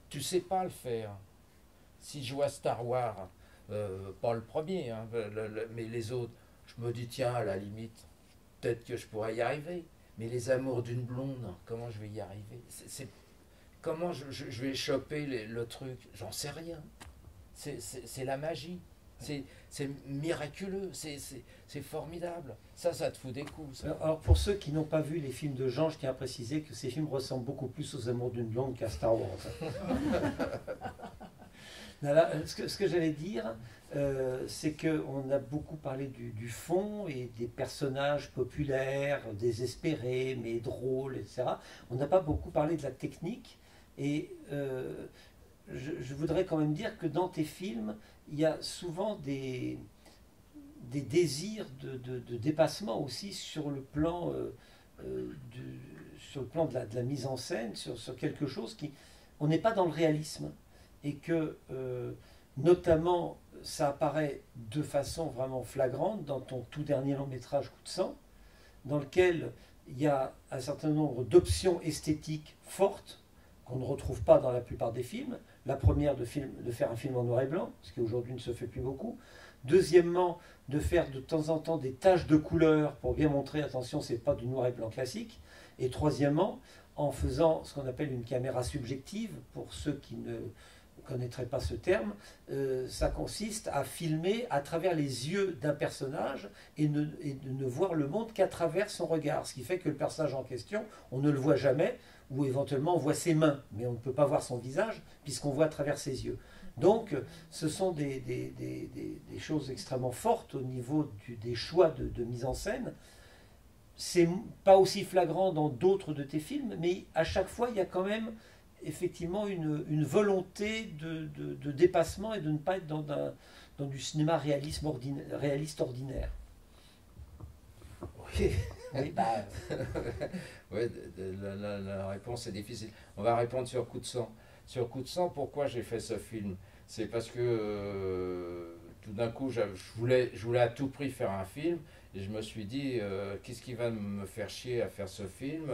tu sais pas le faire. Si je vois Star Wars, pas le premier, hein, mais les autres, je me dis tiens, à la limite, peut-être que je pourrais y arriver, mais Les Amours d'une blonde, comment je vais y arriver? Comment je vais choper le truc? J'en sais rien. C'est la magie, c'est miraculeux, c'est formidable. Ça te fout des coups. Ça. Alors pour ceux qui n'ont pas vu les films de Jean, je tiens à préciser que ces films ressemblent beaucoup plus aux Amours d'une blonde qu'à Star Wars. Là, ce que j'allais dire, c'est qu'on a beaucoup parlé du fond et des personnages populaires, désespérés, mais drôles, etc. On n'a pas beaucoup parlé de la technique, et je voudrais quand même dire que dans tes films, il y a souvent des désirs de dépassement aussi sur le plan, de la mise en scène, sur quelque chose qui... On n'est pas dans le réalisme, et que notamment ça apparaît de façon vraiment flagrante dans ton tout dernier long métrage Coup de sang, dans lequel il y a un certain nombre d'options esthétiques fortes qu'on ne retrouve pas dans la plupart des films. La première, de faire un film en noir et blanc, ce qui aujourd'hui ne se fait plus beaucoup. Deuxièmement, de faire de temps en temps des taches de couleur pour bien montrer, attention, c'est pas du noir et blanc classique. Et troisièmement, en faisant ce qu'on appelle une caméra subjective, pour ceux qui ne connaîtraient pas ce terme, ça consiste à filmer à travers les yeux d'un personnage et de ne voir le monde qu'à travers son regard. Ce qui fait que le personnage en question, on ne le voit jamais, ou éventuellement on voit ses mains, mais on ne peut pas voir son visage puisqu'on voit à travers ses yeux. Donc ce sont des choses extrêmement fortes au niveau des choix de mise en scène. C'est pas aussi flagrant dans d'autres de tes films, mais à chaque fois il y a quand même effectivement une volonté de dépassement et de ne pas être dans du cinéma réaliste ordinaire. Oui. Oui, Ouais, la réponse est difficile. On va répondre sur Coup de sang. Sur Coup de sang, pourquoi j'ai fait ce film? C'est parce que tout d'un coup, je voulais à tout prix faire un film, et je me suis dit, qu'est-ce qui va me faire chier à faire ce film?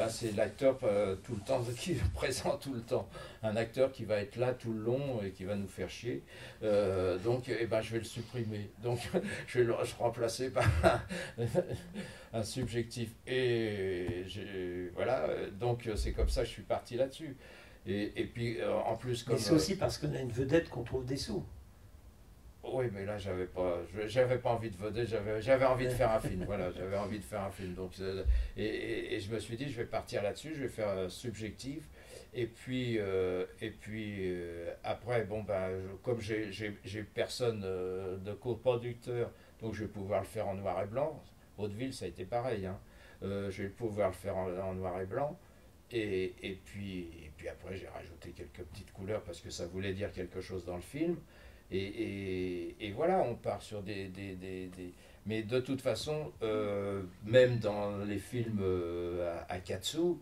C'est l'acteur tout le temps qui est présent tout le temps. Un acteur qui va être là tout le long et qui va nous faire chier. Donc, je vais le supprimer. Donc, je vais le remplacer par un subjectif. Et voilà, donc c'est comme ça que je suis parti là-dessus. Et puis, en plus, comme... Mais c'est aussi parce qu'on a une vedette qu'on trouve des sous. Oui, mais là, j'avais pas envie de vedette, j'avais envie de faire un film, voilà, j'avais envie de faire un film. Donc, et je me suis dit, je vais partir là-dessus, je vais faire subjectif, et puis après, bon, comme j'ai personne de coproducteur, donc je vais pouvoir le faire en noir et blanc. Hauteville, ça a été pareil, hein. Je vais pouvoir le faire en noir et blanc. Et puis après, j'ai rajouté quelques petites couleurs parce que ça voulait dire quelque chose dans le film. Et voilà, on part sur Mais de toute façon, même dans les films à Katsu,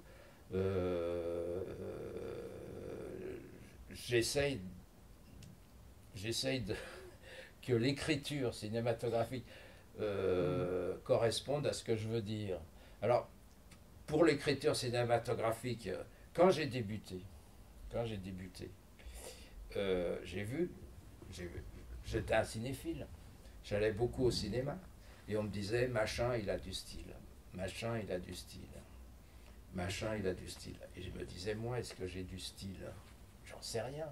j'essaye que l'écriture cinématographique corresponde à ce que je veux dire. Alors, pour l'écriture cinématographique, quand j'ai débuté, j'étais un cinéphile, j'allais beaucoup au cinéma, et on me disait, machin, il a du style, machin, il a du style, machin, il a du style. Et je me disais, moi, est-ce que j'ai du style? J'en sais rien.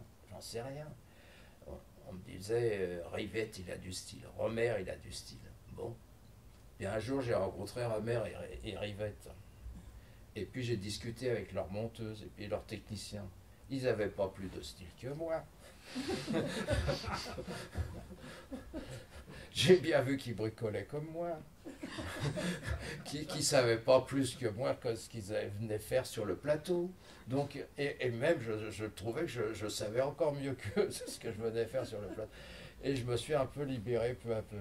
On me disait, Rivette, il a du style, Romer, il a du style. Bon. Et un jour, j'ai rencontré Romer et Rivette. Et puis j'ai discuté avec leurs monteuses et puis leurs techniciens. Ils n'avaient pas plus de style que moi. J'ai bien vu qu'ils bricolaient comme moi. qui ne savaient pas plus que moi que ce qu'ils venaient faire sur le plateau. Donc, et même, je trouvais que je savais encore mieux que ce que je venais faire sur le plateau. Et je me suis un peu libéré peu à peu.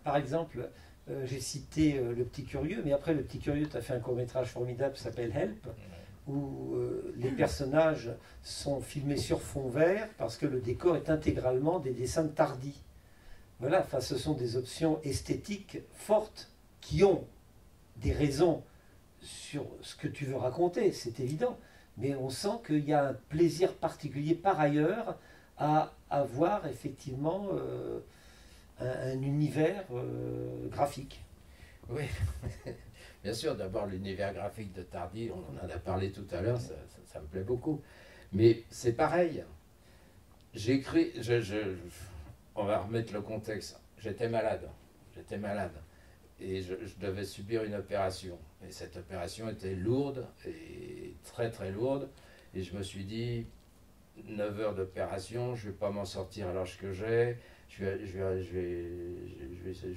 Par exemple, j'ai cité Le Petit Curieux, mais après Le Petit Curieux, tu as fait un court-métrage formidable qui s'appelle Help, où les personnages sont filmés sur fond vert parce que le décor est intégralement des dessins de Tardy. Voilà, enfin, ce sont des options esthétiques fortes qui ont des raisons sur ce que tu veux raconter, c'est évident, mais on sent qu'il y a un plaisir particulier par ailleurs à avoir effectivement un univers graphique. Oui, bien sûr, d'abord l'univers graphique de Tardy, on en a parlé tout à l'heure, ça me plaît beaucoup. Mais c'est pareil, j'écris, on va remettre le contexte, j'étais malade, et je devais subir une opération. Et cette opération était lourde, et très très lourde, et je me suis dit, 9 heures d'opération, je ne vais pas m'en sortir à l'âge que j'ai, je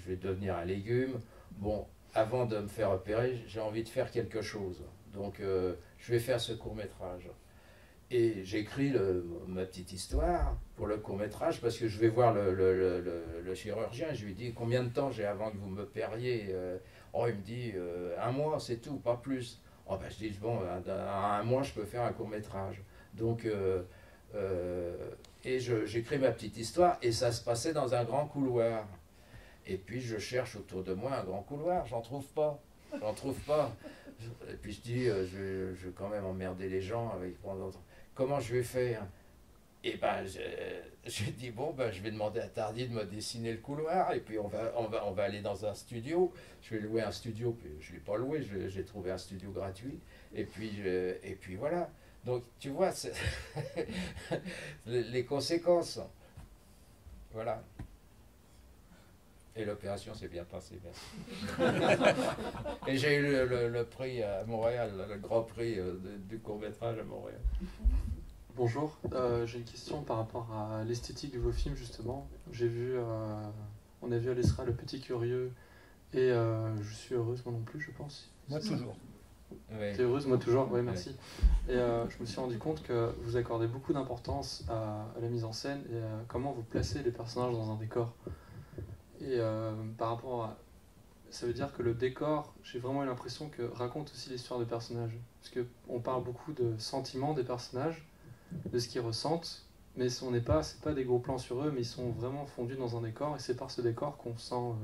vais devenir un légume. Bon, avant de me faire opérer, j'ai envie de faire quelque chose. Donc, je vais faire ce court-métrage. Et j'écris ma petite histoire pour le court-métrage parce que je vais voir le chirurgien. Je lui dis combien de temps j'ai avant que vous me opériez. Oh, il me dit 1 mois, c'est tout, pas plus. Oh, ben, je dis bon, en 1 mois, je peux faire un court-métrage. Donc, et j'écris ma petite histoire et ça se passait dans un grand couloir. Et puis je cherche autour de moi un grand couloir, j'en trouve pas. Et puis je dis, je vais quand même emmerder les gens avec comment je vais faire? Et ben j'ai dit bon, ben je vais demander à Tardy de me dessiner le couloir et puis on va aller dans un studio. Je vais louer un studio, puis je l'ai pas loué, j'ai trouvé un studio gratuit. Et puis voilà. Donc tu vois les conséquences. Voilà. Et l'opération s'est bien passée, merci. Et j'ai eu le prix à Montréal, le grand prix du court-métrage à Montréal. Bonjour, j'ai une question par rapport à l'esthétique de vos films, justement. On a vu à l'ESRA Le Petit Curieux et Je suis heureuse, moi non plus, je pense. Moi toujours. Oui. T'es heureuse, moi toujours, oui, merci. Et je me suis rendu compte que vous accordez beaucoup d'importance à la mise en scène et à comment vous placez les personnages dans un décor. Et par rapport à... Ça veut dire que le décor, j'ai vraiment eu l'impression que raconte aussi l'histoire des personnages. Parce qu'on parle beaucoup de sentiments des personnages, de ce qu'ils ressentent, mais c'est pas des gros plans sur eux, mais ils sont vraiment fondus dans un décor, et c'est par ce décor qu'on sent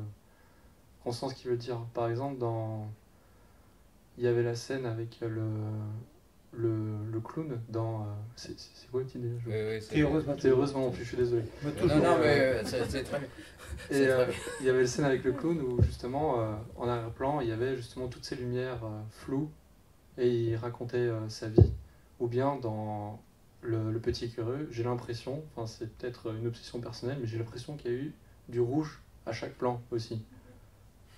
ce qu'il veut dire. Par exemple, il y avait la scène avec le clown dans... c'est quoi le titre déjà? T'es heureuse, T'es heureuse, moi non plus, je suis désolé. Non, mais c'est très bien. Et il y avait la scène avec le clown où justement, en arrière-plan, il y avait justement toutes ces lumières floues et il racontait sa vie. Ou bien dans le Petit Curieux, j'ai l'impression, enfin c'est peut-être une obsession personnelle, mais j'ai l'impression qu'il y a eu du rouge à chaque plan aussi.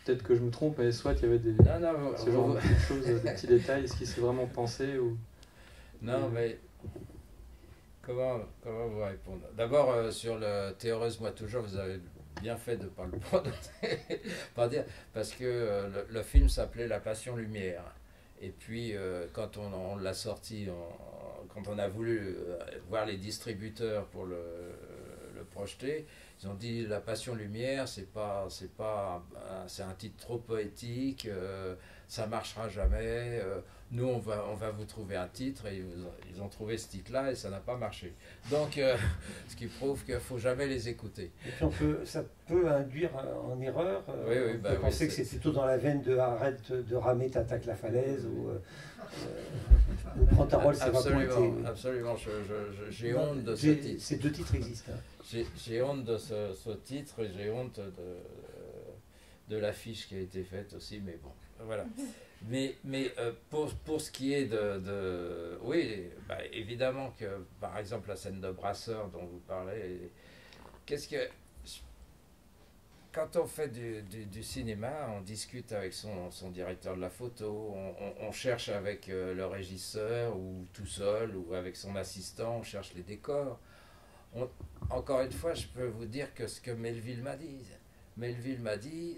Peut-être que je me trompe, mais soit il y avait ce genre de petites choses, des petits détails, est-ce qu'il s'est vraiment pensé ou... Non, mais Comment vous répondre? D'abord, sur le T'es heureuse, moi toujours, vous avez bien fait de ne pas le prononcer, pas dire, parce que le film s'appelait La Passion Lumière. Et puis, quand on l'a sorti, quand on a voulu voir les distributeurs pour le projeter, ils ont dit La Passion Lumière, c'est un titre trop poétique, ça marchera jamais. Nous, on va vous trouver un titre, et ils ont trouvé ce titre-là et ça n'a pas marché. Donc, ce qui prouve qu'il ne faut jamais les écouter. Et puis ça peut induire en erreur. Oui, On peut penser que c'est plutôt dans la veine de arrête de ramer, t'attaques la falaise, ou prends ta rôle, c'est pas pointé. Absolument, j'ai honte de ce titre. Ces deux titres existent. Hein. J'ai honte de ce titre, et j'ai honte de l'affiche qui a été faite aussi, mais bon, voilà. Mais pour ce qui est oui, bah, évidemment que, par exemple, la scène de Brasseur dont vous parlez, quand on fait du cinéma, on discute avec son directeur de la photo, on cherche avec le régisseur, ou tout seul, ou avec son assistant, on cherche les décors. Encore une fois, je peux vous dire que ce que Melville m'a dit. Melville m'a dit,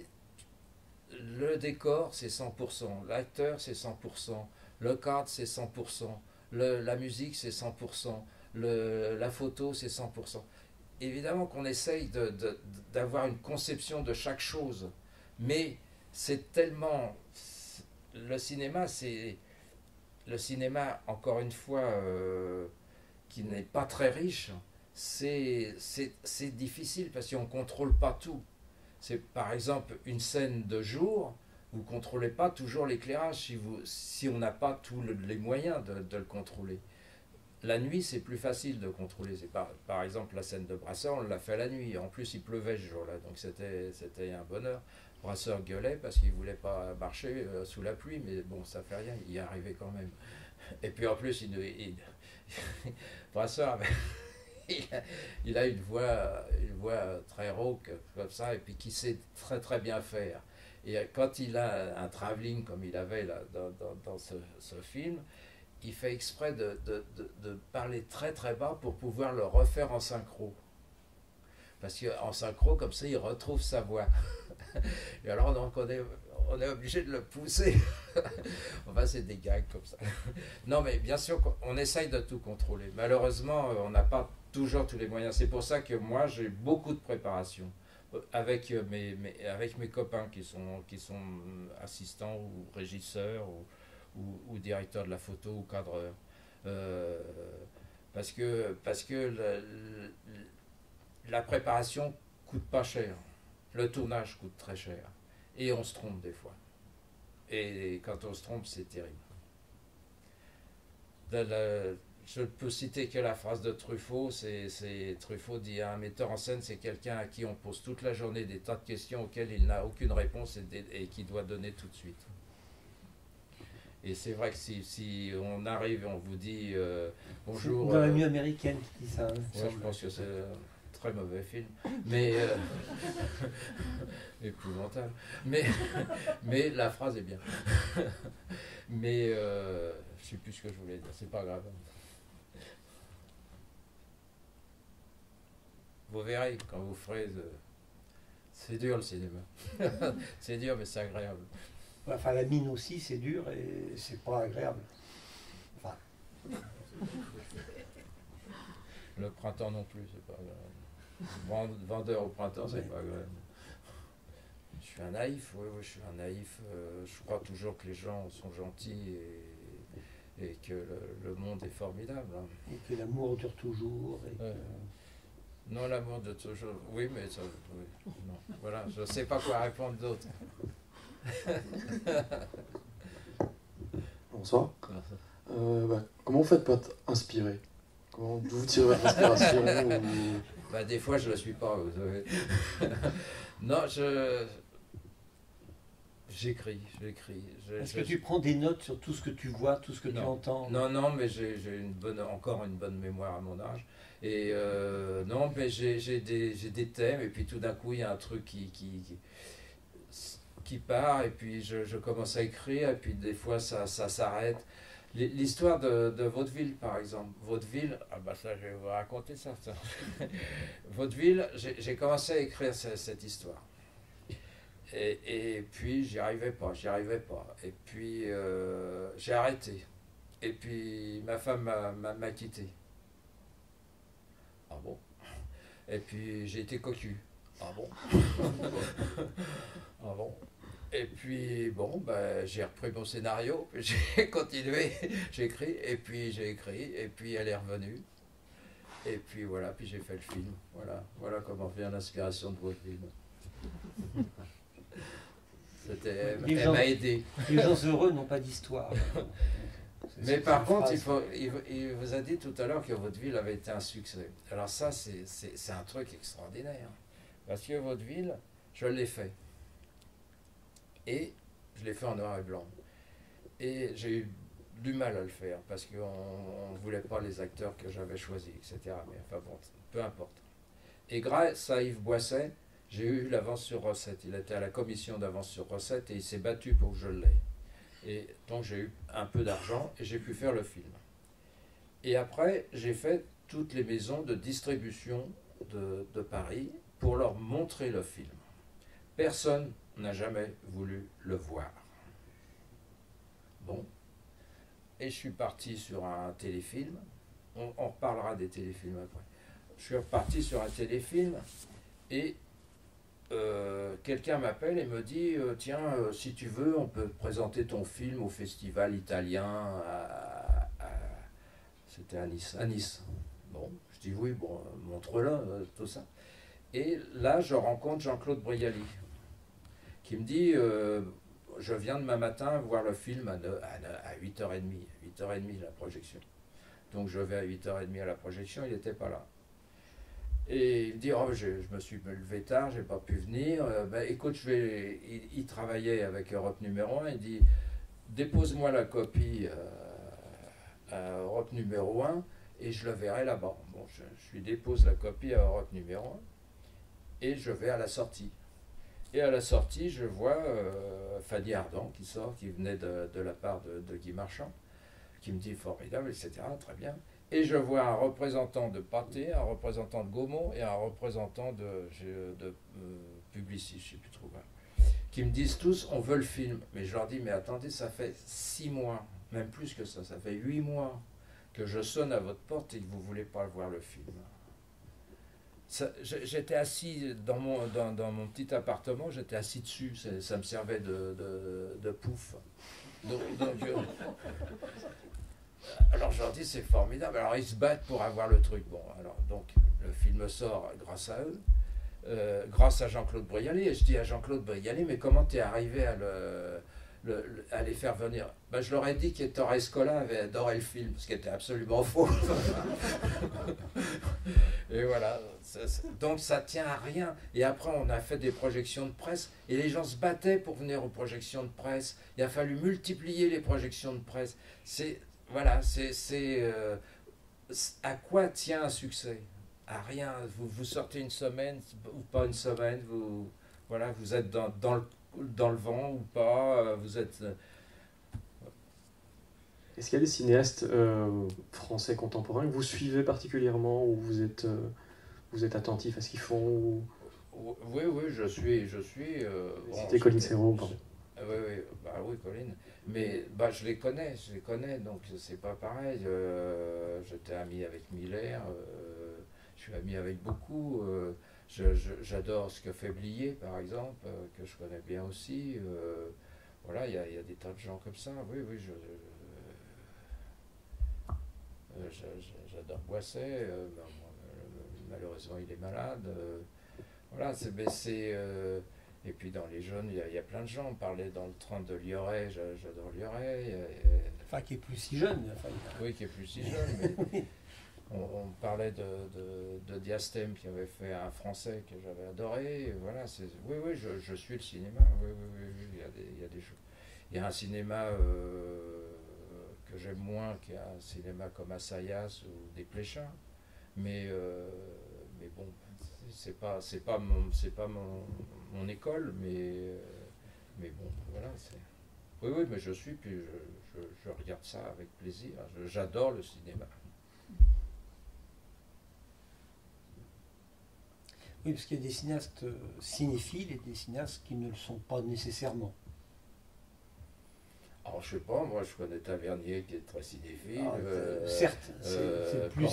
le décor c'est 100%, l'acteur c'est 100%, le cadre c'est 100%, la musique c'est 100%, la photo c'est 100%. Évidemment qu'on essaye d'avoir une conception de chaque chose, mais c'est tellement... Le cinéma, encore une fois, qui n'est pas très riche, c'est difficile parce qu'on ne contrôle pas tout. C'est par exemple une scène de jour, vous ne contrôlez pas toujours l'éclairage si on n'a pas tous les moyens de le contrôler. La nuit, c'est plus facile de contrôler. Par exemple, la scène de Brasseur, on l'a fait la nuit. En plus, il pleuvait ce jour-là, donc c'était un bonheur. Brasseur gueulait parce qu'il ne voulait pas marcher sous la pluie, mais bon, ça fait rien, il y arrivait quand même. Et puis en plus, Brasseur avait... il a une voix très rauque comme ça, et puis qui sait très très bien faire. Et quand il a un travelling comme il avait là, dans ce film, il fait exprès de parler très très bas pour pouvoir le refaire en synchro. Parce qu'en synchro, comme ça, il retrouve sa voix. Et alors donc on est obligé de le pousser. Enfin, c'est des gags comme ça. Non, mais bien sûr qu'on essaye de tout contrôler. Malheureusement, on n'a pas toujours tous les moyens. C'est pour ça que moi, j'ai beaucoup de préparation avec mes copains qui sont assistants ou régisseurs ou directeurs de la photo ou cadreurs. Parce que la préparation coûte pas cher. Le tournage coûte très cher. Et on se trompe des fois. Et quand on se trompe, c'est terrible. Je peux citer que la phrase de Truffaut. Truffaut dit, un metteur en scène, c'est quelqu'un à qui on pose toute la journée des tas de questions auxquelles il n'a aucune réponse et qui doit donner tout de suite. Et c'est vrai que si on arrive et on vous dit bonjour... Dans la nuit américaine qui dit ça. Ouais, je pense que c'est un très mauvais film. Mais... épouvantable. Mais la phrase est bien. Mais je ne sais plus ce que je voulais dire. C'est pas grave. Vous verrez quand vous ferez... C'est dur le cinéma. C'est dur, mais c'est agréable. Enfin, la mine aussi, c'est dur et c'est pas agréable. Enfin. Le printemps non plus, c'est pas agréable. Vendeur au printemps, c'est pas agréable. Je suis un naïf, oui, je suis un naïf. Je crois toujours que les gens sont gentils et que le monde est formidable. Hein. Et que l'amour dure toujours. Non, l'amour dure toujours. Oui, mais ça. Oui, non. Voilà, je ne sais pas quoi répondre d'autre. Bonsoir. Comment vous faites pour être inspiré? D'où vous tirez votre inspiration ou... Des fois, je ne le suis pas, vous savez. Non, j'écris. Est-ce que tu prends des notes sur tout ce que tu vois, tout ce que tu entends? Non, mais j'ai encore une bonne mémoire à mon âge. Et non, mais j'ai des thèmes, et puis tout d'un coup, il y a un truc qui part, et puis je commence à écrire, et puis des fois, ça s'arrête. L'histoire de Vaudeville, par exemple. Vaudeville, ah bah ça, je vais vous raconter ça. Vaudeville, j'ai commencé à écrire cette histoire. Et puis, j'y arrivais pas. Et puis, j'ai arrêté. Et puis, ma femme m'a quitté. Ah bon? Et puis, j'ai été cocu. Ah bon? Ah bon? Et puis, bon, ben, j'ai repris mon scénario, j'ai continué, j'ai écrit, et puis elle est revenue. Et puis voilà, puis j'ai fait le film. Voilà comment vient l'inspiration de votre film. Elle m'a aidé. Les gens heureux n'ont pas d'histoire. Mais par contre, il vous a dit tout à l'heure que Vaudeville avait été un succès. Alors ça, c'est un truc extraordinaire. Parce que Vaudeville, je l'ai fait. Et je l'ai fait en noir et blanc. Et j'ai eu du mal à le faire parce qu'on ne voulait pas les acteurs que j'avais choisis, etc. Mais enfin bon, peu importe. Et grâce à Yves Boisset, j'ai eu l'avance sur recette. Il était à la commission d'avance sur recette et il s'est battu pour que je l'aie. Et donc j'ai eu un peu d'argent et j'ai pu faire le film. Et après, j'ai fait toutes les maisons de distribution de Paris pour leur montrer le film. Personne n'a jamais voulu le voir. Bon. Et je suis parti sur un téléfilm. On reparlera des téléfilms après. Je suis reparti sur un téléfilm et quelqu'un m'appelle et me dit tiens, si tu veux, on peut présenter ton film au festival italien c'était à Nice. Bon, je dis oui, bon, montre-le, tout ça. Et là, je rencontre Jean-Claude Brialy, qui me dit je viens demain matin voir le film à 8h30, 8h30 la projection. Donc je vais à 8h30 à la projection, il n'était pas là. Et il me dit oh, je me suis levé tard, j'ai pas pu venir. Écoute, il travaillait avec Europe numéro 1, il dit dépose-moi la copie à Europe numéro 1 et je le verrai là-bas. Bon, je lui dépose la copie à Europe numéro 1 et je vais à la sortie. Et à la sortie, je vois Fanny Ardant qui sort, qui venait de la part de Guy Marchand, qui me dit formidable, etc. Très bien. Et je vois un représentant de Pathé, un représentant de Gaumont et un représentant de Publicis, je ne sais plus trop quoi, qui me disent tous on veut le film. Mais je leur dis mais attendez, ça fait 6 mois, même plus que ça fait 8 mois que je sonne à votre porte et que vous ne voulez pas voir le film. J'étais assis dans mon petit appartement, j'étais assis dessus, ça me servait de pouf. Alors je leur dis c'est formidable, alors ils se battent pour avoir le truc. Bon, alors donc le film sort grâce à eux, grâce à Jean-Claude Brialy, et je dis à Jean-Claude Brialy mais comment t'es arrivé à les faire venir? Je leur ai dit qu'Hector Escola avait adoré le film, ce qui était absolument faux. Et voilà, donc ça tient à rien. Et après on a fait des projections de presse, et les gens se battaient pour venir aux projections de presse. Il a fallu multiplier les projections de presse. Voilà, à quoi tient un succès? À rien. Vous sortez une semaine ou pas une semaine, vous êtes dans le vent ou pas, vous êtes... Est-ce qu'il y a des cinéastes français contemporains que vous suivez particulièrement, ou vous êtes attentif à ce qu'ils font Oui, je suis... C'était Colin Serrault, pardon. Oui, Colin. Mais je les connais, donc c'est pas pareil. J'étais ami avec Miller, je suis ami avec beaucoup. J'adore ce que fait Blier, par exemple, que je connais bien aussi. Voilà, il y a des tas de gens comme ça. Oui, j'adore Boisset. Malheureusement, il est malade. Voilà, et puis dans les jeunes, il y a plein de gens. On parlait dans le train de Lioré, j'adore Lioré. Enfin, qui est plus si jeune. Enfin, oui, qui est plus si jeune, mais on parlait de Diastème qui avait fait un français que j'avais adoré. Et voilà, oui, je suis le cinéma. Oui, il y a des choses. Il y a un cinéma que j'aime moins, qui est un cinéma comme Assayas ou Desplechin. Mais bon, c'est pas mon école, mais bon, voilà. Oui, oui, mais je suis, puis je regarde ça avec plaisir. J'adore le cinéma. Oui, parce qu'il y a des cinéastes cinéphiles et des cinéastes qui ne le sont pas nécessairement. Alors, je sais pas, moi je connais Tavernier qui est très cinéphile. Certes, c'est plus...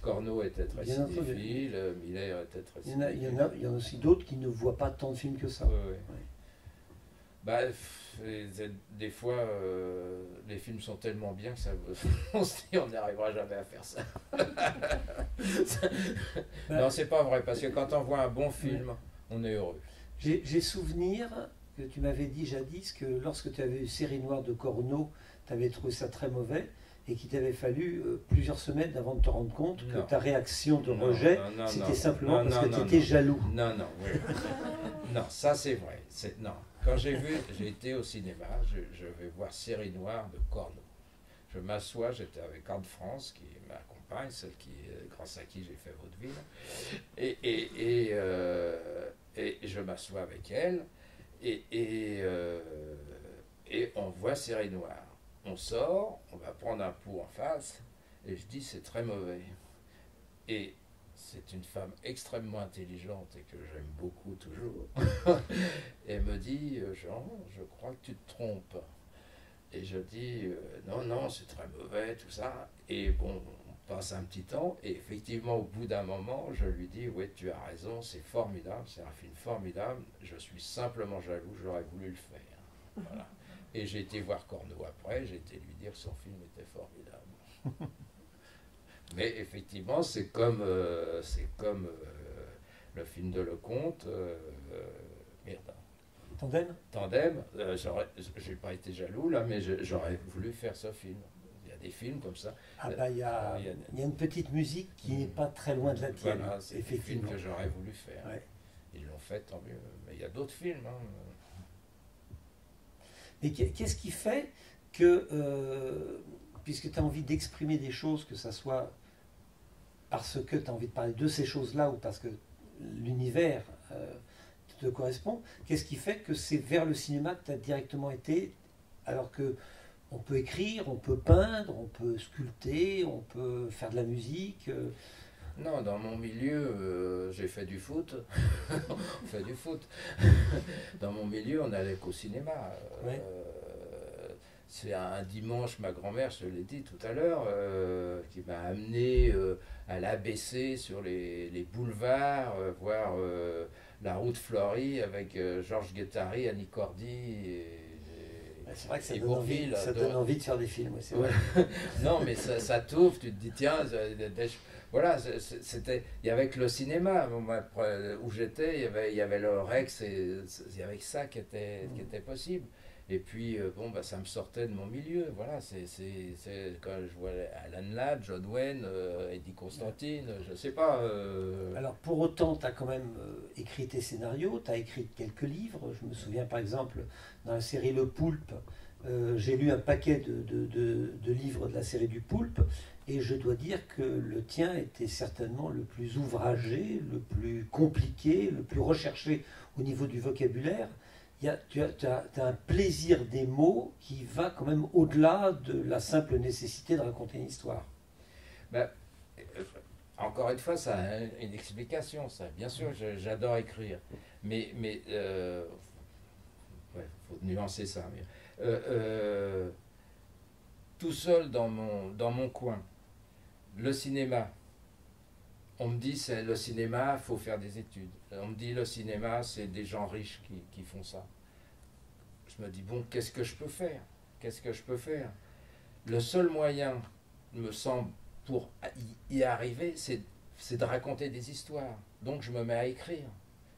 Corneau était très Bien entendu. cinéphile, Miller était très Il y en a, cinéphile. il y en a aussi d'autres qui ne voient pas tant de films que ça. Ouais, ouais. Ouais. Bah, des fois, les films sont tellement bien que ça, on se dit on n'arrivera jamais à faire ça. Non, c'est pas vrai, parce que quand on voit un bon film, on est heureux. J'ai souvenir que tu m'avais dit jadis que lorsque tu avais eu Série Noire de Corneau, tu avais trouvé ça très mauvais et qu'il t'avait fallu plusieurs semaines avant de te rendre compte que Non. ta réaction de Non, rejet, non, c'était simplement non, parce que non, tu étais non. jaloux. Non, non, oui. Non, ça c'est vrai. Non. Quand j'ai été au cinéma, je vais voir Série Noire de Corneau. Je m'assois, j'étais avec Anne France, qui est ma compagne, celle grâce à qui j'ai fait vaudeville. Et je m'assois avec elle, et on voit Série Noire. On sort, on va prendre un pot en face, et je dis c'est très mauvais. Et c'est une femme extrêmement intelligente et que j'aime beaucoup toujours. Et elle me dit, Jean, je crois que tu te trompes. Et je dis, non, non, c'est très mauvais, tout ça. Et bon, on passe un petit temps, et effectivement, au bout d'un moment, je lui dis, oui, tu as raison, c'est formidable, c'est un film formidable, je suis simplement jaloux, j'aurais voulu le faire. Voilà. Et j'ai été voir Corneau après, j'ai été lui dire que son film était formidable. Mais effectivement, c'est comme le film de Lecomte, merde. Tandem, j'ai pas été jaloux là, mais j'aurais voulu faire ce film. Il y a des films comme ça. Ah bah, il y a une petite musique qui n'est pas très loin de la tienne. Voilà, c'est des films que j'aurais voulu faire. Ouais. Ils l'ont fait, tant mieux. Mais il y a d'autres films. Hein. Mais qu'est-ce qui fait que, puisque tu as envie d'exprimer des choses, que ça soit parce que tu as envie de parler de ces choses-là ou parce que l'univers te correspond, qu'est-ce qui fait que c'est vers le cinéma que tu as directement été, alors que on peut écrire, on peut peindre, on peut sculpter, on peut faire de la musique Non, dans mon milieu, j'ai fait du foot. On fait du foot. Dans mon milieu, on n'allait qu'au cinéma. Ouais. C'est un dimanche, ma grand-mère, je te l'ai dit tout à l'heure, qui m'a amené à l'ABC sur les boulevards, voir La Route Fleurie avec Georges Guettari, Annie Cordy c'est vrai que ça, et donne Bourvil. donne envie de faire des films, c'est vrai. Non, mais ça t'ouvre, tu te dis, tiens, voilà, c'était, il y avait que le cinéma où j'étais, il y avait le Rex, et il y avait que ça qui était possible. Et puis, bon, bah, ça me sortait de mon milieu, voilà, c'est quand je vois Alan Ladd, John Wayne, Eddie Constantine, je sais pas. Alors, pour autant, tu as quand même écrit tes scénarios, tu as écrit quelques livres. Je me souviens, par exemple, dans la série Le Poulpe, j'ai lu un paquet de livres de la série du Poulpe, et je dois dire que le tien était certainement le plus ouvragé, le plus compliqué, le plus recherché au niveau du vocabulaire. Tu as un plaisir des mots qui va quand même au-delà de la simple nécessité de raconter une histoire. Ben, encore une fois, ça a une explication, ça. Bien sûr, j'adore écrire, mais faut nuancer ça. Mais, tout seul dans mon coin, le cinéma. On me dit c'est le cinéma, faut faire des études. On me dit le cinéma, c'est des gens riches qui font ça. Je me dis bon, qu'est-ce que je peux faire? Qu'est-ce que je peux faire? Le seul moyen, me semble, pour y arriver, c'est de raconter des histoires. Donc je me mets à écrire,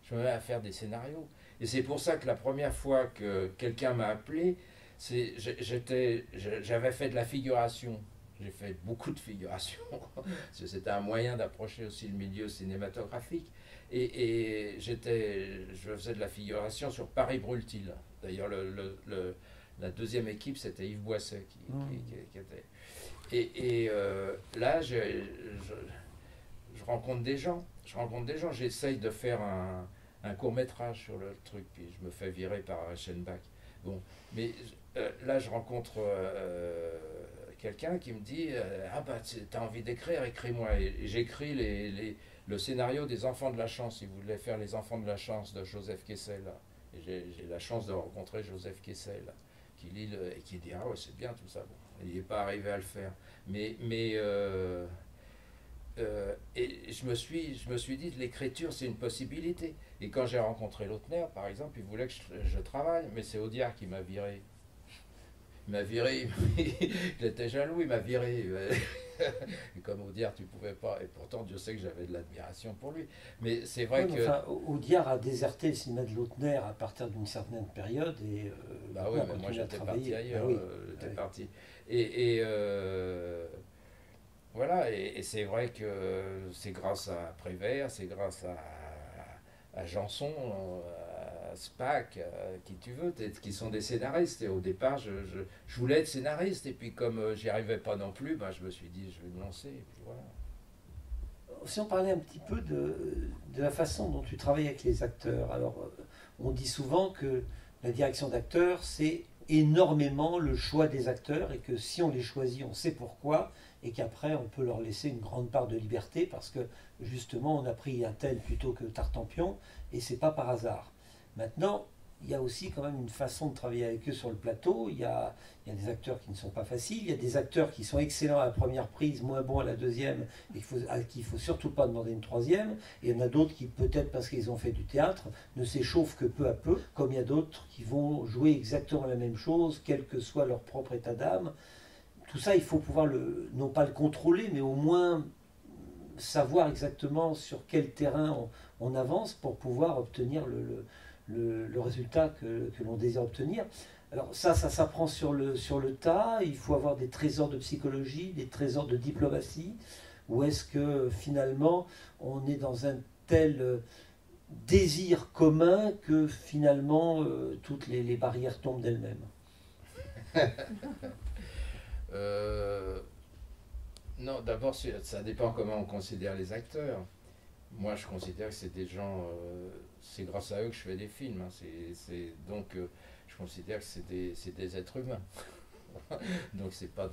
je me mets à faire des scénarios. Et c'est pour ça que la première fois que quelqu'un m'a appelé, j'avais fait de la figuration. J'ai fait beaucoup de figuration, parce que c'était un moyen d'approcher aussi le milieu cinématographique. Et je faisais de la figuration sur Paris Brûle-t-il. D'ailleurs, la deuxième équipe, c'était Yves Boisset qui était. Et là, je rencontre des gens. J'essaye de faire un court-métrage sur le truc, puis je me fais virer par Reichenbach. Bon, mais là, je rencontre quelqu'un qui me dit ah bah t'as envie d'écrire, écris-moi. Et j'écris le scénario des Enfants de la Chance. Il voulait faire les Enfants de la Chance de Joseph Kessel. Et j'ai la chance de rencontrer Joseph Kessel, qui lit et qui dit ah ouais, c'est bien tout ça. Bon, il n'est pas arrivé à le faire. Et je me suis dit l'écriture c'est une possibilité. Et quand j'ai rencontré Lautner, par exemple, il voulait que je travaille, mais c'est Audiard qui m'a viré. Il m'a viré, il était jaloux, il m'a viré. Et comme Audiard, tu pouvais pas. Et pourtant, Dieu sait que j'avais de l'admiration pour lui. Mais c'est vrai que. Enfin, Audiard a déserté le cinéma de Lautner à partir d'une certaine période. Et, bah oui, mais moi j'étais parti ailleurs. Ah oui. J'étais parti. Voilà, et c'est vrai que c'est grâce à Prévert, c'est grâce à Janson, à Spack, qui tu veux, qui sont des scénaristes. Et au départ, je voulais être scénariste, et puis comme j'y arrivais pas non plus, ben, je me suis dit, je vais me lancer, et puis voilà. Si on parlait un petit peu de la façon dont tu travailles avec les acteurs, alors on dit souvent que la direction d'acteurs, c'est énormément le choix des acteurs, et que si on les choisit, on sait pourquoi, et qu'après on peut leur laisser une grande part de liberté parce que justement on a pris un tel plutôt que Tartampion, et c'est pas par hasard. Maintenant, il y a aussi quand même une façon de travailler avec eux sur le plateau. Il y a des acteurs qui ne sont pas faciles, il y a des acteurs qui sont excellents à la première prise, moins bons à la deuxième, et à qui il ne faut surtout pas demander une troisième, et il y en a d'autres qui, peut-être parce qu'ils ont fait du théâtre, ne s'échauffent que peu à peu, comme il y a d'autres qui vont jouer exactement la même chose, quel que soit leur propre état d'âme. Tout ça, il faut pouvoir non pas le contrôler, mais au moins savoir exactement sur quel terrain on avance pour pouvoir obtenir le résultat que l'on désire obtenir. Alors ça s'apprend sur le tas. Il faut avoir des trésors de psychologie, des trésors de diplomatie. Ou est-ce que finalement on est dans un tel désir commun que finalement toutes les barrières tombent d'elles-mêmes? Non, d'abord, ça dépend comment on considère les acteurs. Moi, je considère que c'est des gens, c'est grâce à eux que je fais des films. Hein. Donc, je considère que c'est des êtres humains. Donc, c'est pas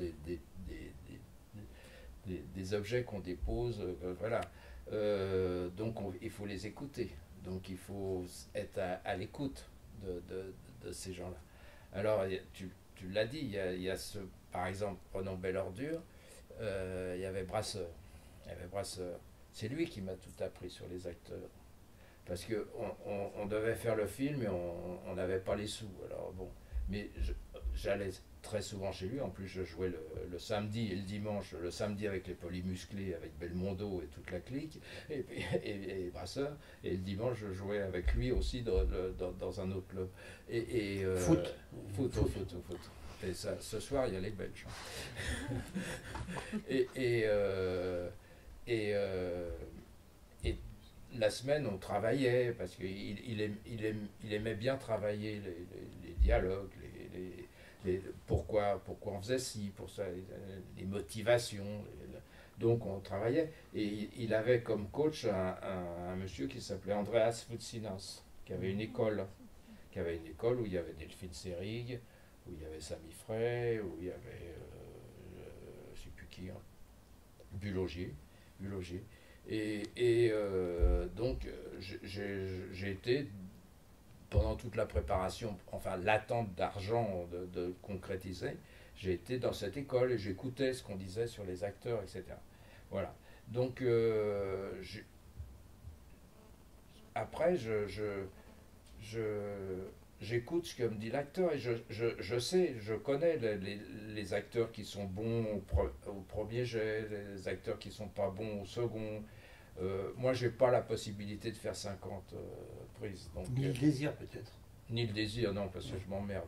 des objets qu'on dépose. Voilà. Donc, il faut les écouter. Donc, il faut être à l'écoute de ces gens-là. Alors, tu l'as dit, il y a par exemple, prenons Belle Ordure, il y avait Brasseur. C'est lui qui m'a tout appris sur les acteurs. Parce qu'on devait faire le film et on n'avait pas les sous. Alors bon, mais j'allais très souvent chez lui. En plus, je jouais le samedi et le dimanche. Le samedi avec les Polymusclés, avec Belmondo et toute la clique, et Brasseur. Et le dimanche, je jouais avec lui aussi dans un autre club. Foot. Et ça, ce soir, il y a les Belges. et la semaine, on travaillait, parce qu'il aimait bien travailler les dialogues, pourquoi on faisait ci, pour ça, les motivations. Donc on travaillait. Et il avait comme coach un monsieur qui s'appelait Andreas Foutsinas, qui avait une école où il y avait Delphine Seyrig, où il y avait Samy Frey, où il y avait, je ne sais plus qui, hein, Bulogier. Donc j'ai été, pendant toute la préparation, enfin l'attente d'argent de concrétiser, j'ai été dans cette école et j'écoutais ce qu'on disait sur les acteurs, etc. Voilà. Donc après, j'écoute ce que me dit l'acteur et je connais les acteurs qui sont bons au premier jet, les acteurs qui sont pas bons au second. Moi, j'ai pas la possibilité de faire 50 prises. Donc, ni le désir, peut-être. Ni le désir, non, parce que je m'emmerde.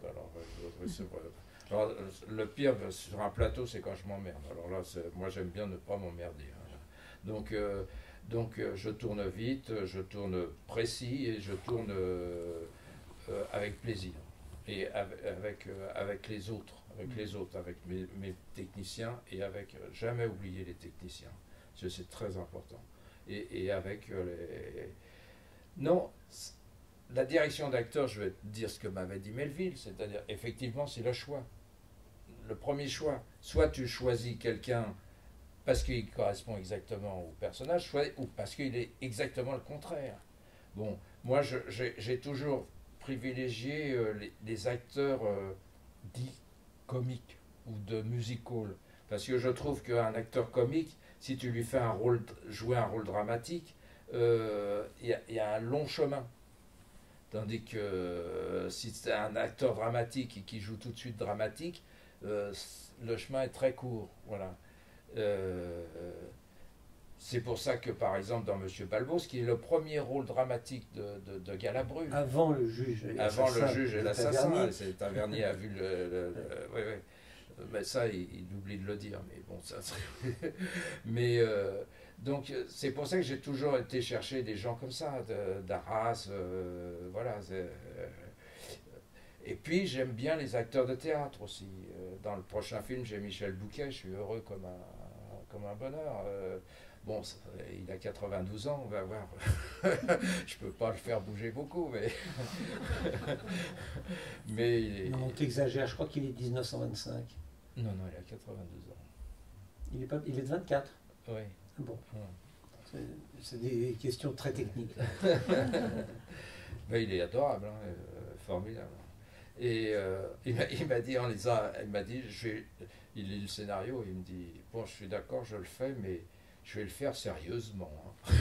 Alors, le pire sur un plateau, c'est quand je m'emmerde. Alors là, moi, j'aime bien ne pas m'emmerder. Hein. Donc, je tourne vite, je tourne précis et je tourne avec plaisir. Et avec les autres, avec mes techniciens et avec jamais oublier les techniciens. Parce que c'est très important. Et avec les... Non, la direction d'acteur, je vais te dire ce que m'avait dit Melville, c'est-à-dire, effectivement, c'est le choix. Le premier choix. Soit tu choisis quelqu'un parce qu'il correspond exactement au personnage, soit ou parce qu'il est exactement le contraire. Bon, moi, j'ai toujours privilégié les acteurs dits comiques ou de musical. Parce que je trouve qu'un acteur comique, si tu lui fais jouer un rôle dramatique, il y a un long chemin. Tandis que si c'est un acteur dramatique et qui joue tout de suite dramatique, le chemin est très court. Voilà. C'est pour ça que, par exemple, dans Monsieur Balbos, qui est le premier rôle dramatique de Galabru. Avant le juge et l'assassin. C'est Tavernier a vu oui, oui. Mais ça, il oublie de le dire. Mais bon, ça. Mais donc, c'est pour ça que j'ai toujours été chercher des gens comme ça, d'Arras, voilà. Et puis, j'aime bien les acteurs de théâtre aussi. Dans le prochain film, j'ai Michel Bouquet. Je suis heureux comme un bonheur. Bon, il a 92 ans, on va voir. Je peux pas le faire bouger beaucoup, mais. Mais il est. Non, t'exagères, je crois qu'il est 1925. Non, il a 92 ans. Il est de 24. Oui. Bon. C'est des questions très techniques. Mais il est adorable, hein, formidable. Et il m'a dit en lisant, il lit le scénario, il me dit, bon, je suis d'accord, je le fais, mais je vais le faire sérieusement. Hein.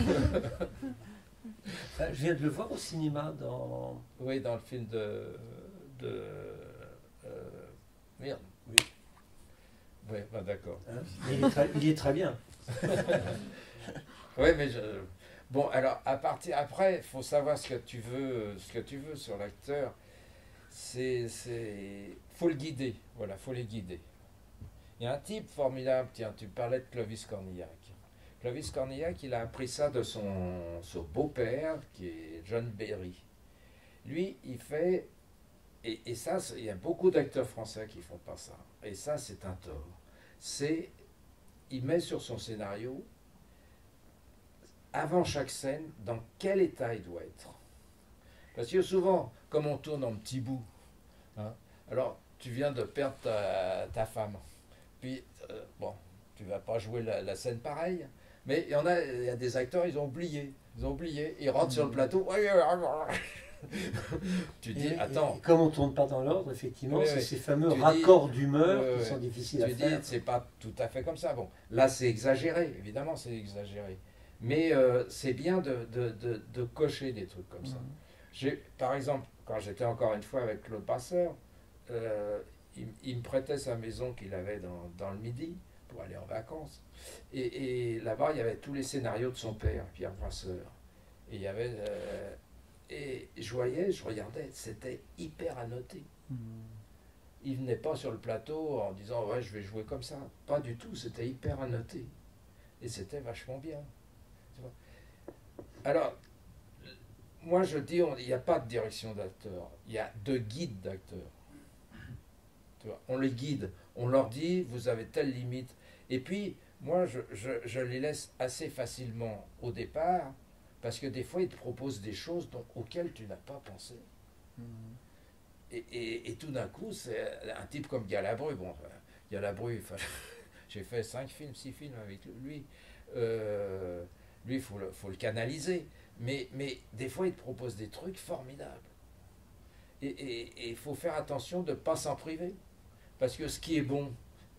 Je viens de le voir au cinéma dans... Oui, dans le film merde. Oui. Oui, bah, d'accord. Hein, il est très bien. Oui, mais bon, alors après, il faut savoir ce que tu veux sur l'acteur. Faut le guider. Voilà, faut les guider. Il y a un type formidable. Tiens, tu parlais de Clovis Cornillac. Clovis Cornillac, il a appris ça de son beau-père, qui est John Berry. Lui, il fait, et ça, il y a beaucoup d'acteurs français qui font pas ça. Et ça, c'est un tort. Il met sur son scénario, avant chaque scène, dans quel état il doit être. Parce que souvent, comme on tourne en petits bouts, hein, alors tu viens de perdre ta femme. Puis, bon, tu vas pas jouer la scène pareille. Mais il y a des acteurs, ils ont oublié. Ils rentrent sur le plateau. Tu dis, attends. Et comme on ne tourne pas dans l'ordre, effectivement, oui, c'est oui. ces fameux raccords d'humeur qui sont difficiles à faire. Tu dis, c'est pas tout à fait comme ça. Bon, là, c'est exagéré. Évidemment, c'est exagéré. Mais c'est bien de cocher des trucs comme ça. Par exemple, quand j'étais encore une fois avec Claude Brasseur, il me prêtait sa maison qu'il avait dans le Midi pour aller en vacances. Et là-bas, il y avait tous les scénarios de son père, Pierre Brasseur. Et il y avait... et je regardais, c'était hyper annoté. Il venait pas sur le plateau en disant « ouais, je vais jouer comme ça ». Pas du tout, c'était hyper annoté. Et c'était vachement bien. Tu vois. Alors, moi je dis, il n'y a pas de direction d'acteur, il y a de guides d'acteurs. Tu vois, on les guide, on leur dit, vous avez telle limite. Et puis, moi, je les laisse assez facilement au départ, parce que des fois, ils te proposent des choses auxquelles tu n'as pas pensé. Et tout d'un coup, c'est un type comme Galabru. Bon, Galabru, j'ai fait 6 films avec lui. Lui, il faut le canaliser. Mais des fois, il te propose des trucs formidables. Et il faut faire attention de ne pas s'en priver. Parce que ce qui est bon,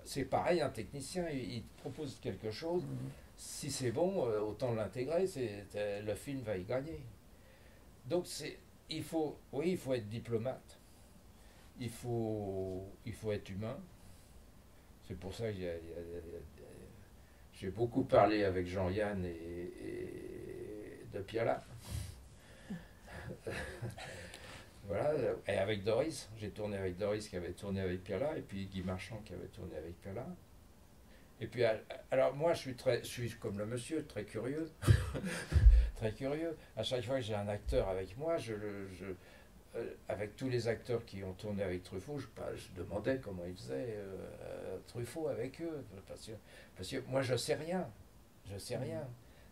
c'est pareil, un technicien, il te propose quelque chose. Si c'est bon, autant l'intégrer, le film va y gagner. Donc, il faut être diplomate. Il faut être humain. C'est pour ça que j'ai beaucoup parlé avec Jean-Yann et de Piala. Voilà, et avec Doris, j'ai tourné avec Doris qui avait tourné avec Piala, et puis Guy Marchand qui avait tourné avec Piala. Et puis, alors moi, je suis comme le monsieur, très curieux. Très curieux. À chaque fois que j'ai un acteur avec moi, avec tous les acteurs qui ont tourné avec Truffaut, je demandais comment ils faisaient Truffaut avec eux. Parce que moi, je sais rien.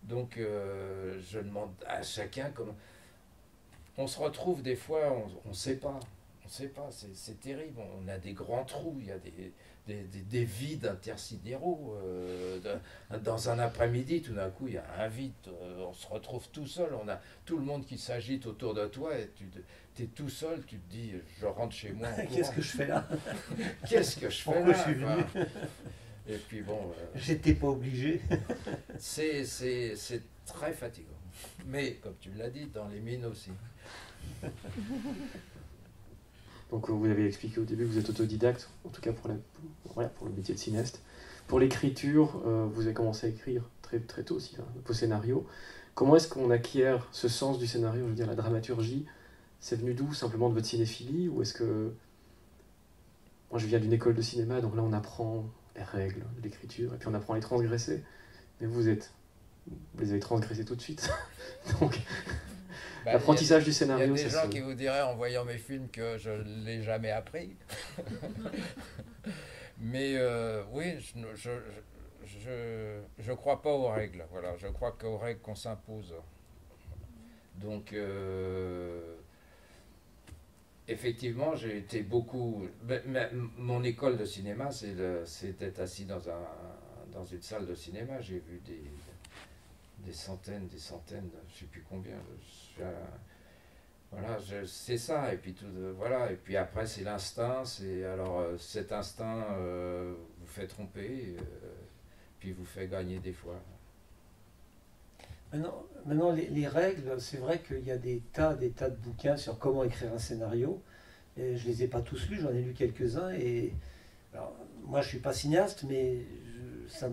Donc, je demande à chacun comment... on se retrouve des fois, on ne sait pas. On sait pas, c'est terrible. On a des grands trous, il y a des vides intersidéraux. Dans un après-midi, tout d'un coup, il y a un vide. On se retrouve tout seul. On a tout le monde qui s'agite autour de toi et tu es tout seul. Tu te dis, je rentre chez moi. Qu'est-ce que je fais là? Qu'est-ce que je fais Pourquoi là, je suis venu? Et puis bon, J'étais pas obligé. c'est très fatigant. Mais comme tu l'as dit, dans les mines aussi. Donc vous avez expliqué au début que vous êtes autodidacte, en tout cas pour le métier de cinéaste. Pour l'écriture, vous avez commencé à écrire très, très tôt aussi, hein, vos scénarios. Comment est-ce qu'on acquiert ce sens du scénario, je veux dire la dramaturgie? C'est venu d'où? Simplement de votre cinéphilie? Ou est-ce que... Moi je viens d'une école de cinéma, donc là on apprend les règles de l'écriture, et puis on apprend à les transgresser. Mais vous les avez transgressées tout de suite. Donc... L'apprentissage du scénario, il y a des gens qui vous diraient en voyant mes films que je ne l'ai jamais appris. Mais oui, je crois pas aux règles. Voilà, je crois qu'aux règles qu'on s'impose. Donc, effectivement, j'ai été beaucoup... Mon école de cinéma, c'est d'être assis dans une salle de cinéma. J'ai vu des centaines, je ne sais plus combien. Voilà, c'est ça. Et puis voilà. Et puis après, c'est l'instinct. Alors cet instinct vous fait tromper, puis vous fait gagner des fois. Maintenant les règles, c'est vrai qu'il y a des tas de bouquins sur comment écrire un scénario. Et je les ai pas tous lus, j'en ai lu quelques-uns. Et alors, moi, je suis pas cinéaste, mais ça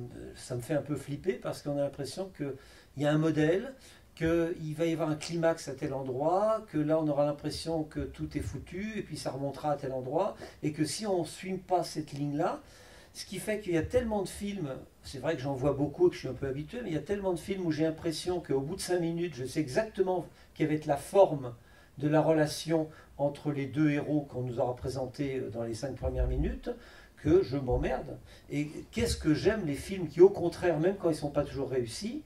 me fait un peu flipper parce qu'on a l'impression qu'il y a un modèle, qu'il va y avoir un climax à tel endroit, que là on aura l'impression que tout est foutu, et puis ça remontera à tel endroit, et que si on ne suit pas cette ligne-là, ce qui fait qu'il y a tellement de films, c'est vrai que j'en vois beaucoup et que je suis un peu habitué, mais il y a tellement de films où j'ai l'impression qu'au bout de 5 minutes, je sais exactement quelle va être la forme de la relation entre les deux héros qu'on nous aura présentés dans les 5 premières minutes, que je m'emmerde. Et qu'est-ce que j'aime les films qui, au contraire, même quand ils ne sont pas toujours réussis,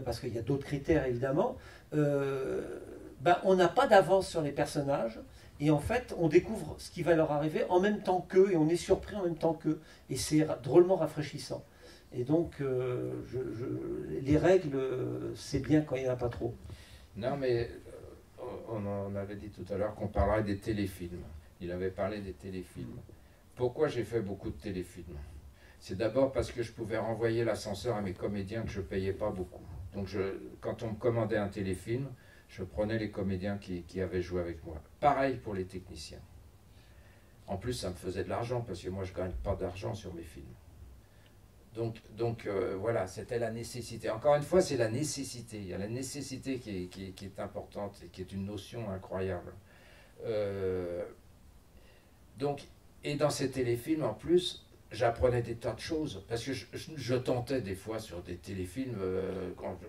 parce qu'il y a d'autres critères évidemment, on n'a pas d'avance sur les personnages, et en fait on découvre ce qui va leur arriver en même temps qu'eux, et on est surpris en même temps qu'eux, et c'est drôlement rafraîchissant. Et donc les règles, c'est bien quand il n'y en a pas trop. Non, mais on en avait dit tout à l'heure qu'on parlerait des téléfilms. Il avait parlé des téléfilms. Pourquoi j'ai fait beaucoup de téléfilms? C'est d'abord parce que je pouvais renvoyer l'ascenseur à mes comédiens que je ne payais pas beaucoup. Donc quand on me commandait un téléfilm, je prenais les comédiens qui avaient joué avec moi. Pareil pour les techniciens. En plus, ça me faisait de l'argent, parce que moi, je ne gagne pas d'argent sur mes films. Donc voilà, c'était la nécessité. Encore une fois, c'est la nécessité. Il y a la nécessité qui est importante et qui est une notion incroyable. Et dans ces téléfilms, en plus, j'apprenais des tas de choses, parce que je tentais des fois sur des téléfilms,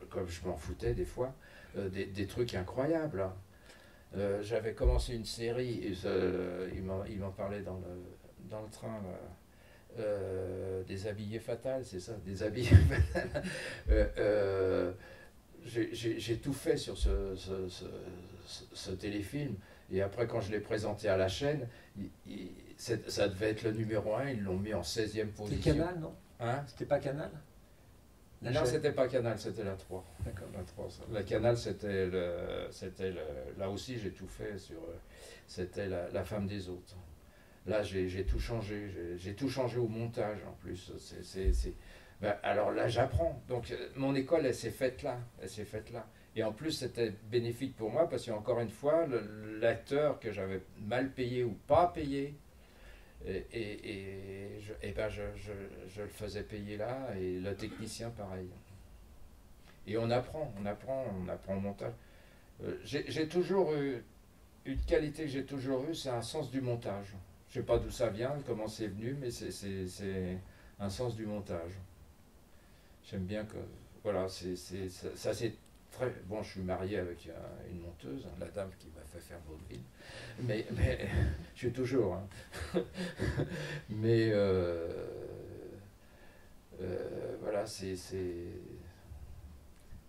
comme je m'en foutais des fois, des trucs incroyables. J'avais commencé une série, et il m'en parlait dans le train, des habillés fatales, c'est ça, des habillés fatales. J'ai tout fait sur ce téléfilm, et après quand je l'ai présenté à la chaîne, ça devait être le numéro 1, ils l'ont mis en 16e position. C'était Canal, non? Hein? C'était pas Canal? Non, c'était pas Canal, c'était la 3. D'accord. La 3, la Canal, c'était là aussi j'ai tout fait sur... C'était la femme des autres. Là, j'ai tout changé. J'ai tout changé au montage, en plus. Alors là, j'apprends. Donc, mon école, elle s'est faite là. Et en plus, c'était bénéfique pour moi, parce qu'encore une fois, l'acteur que j'avais mal payé ou pas payé, je le faisais payer là, et le technicien pareil. Et on apprend au montage. J'ai toujours eu une qualité que j'ai toujours eue, c'est un sens du montage. Je ne sais pas d'où ça vient, comment c'est venu, mais c'est un sens du montage. J'aime bien que... Voilà, ça c'est très... Bon, je suis marié avec une monteuse, la dame qui m'a fait faire vaudeville, mais je suis toujours... Hein. Mais voilà,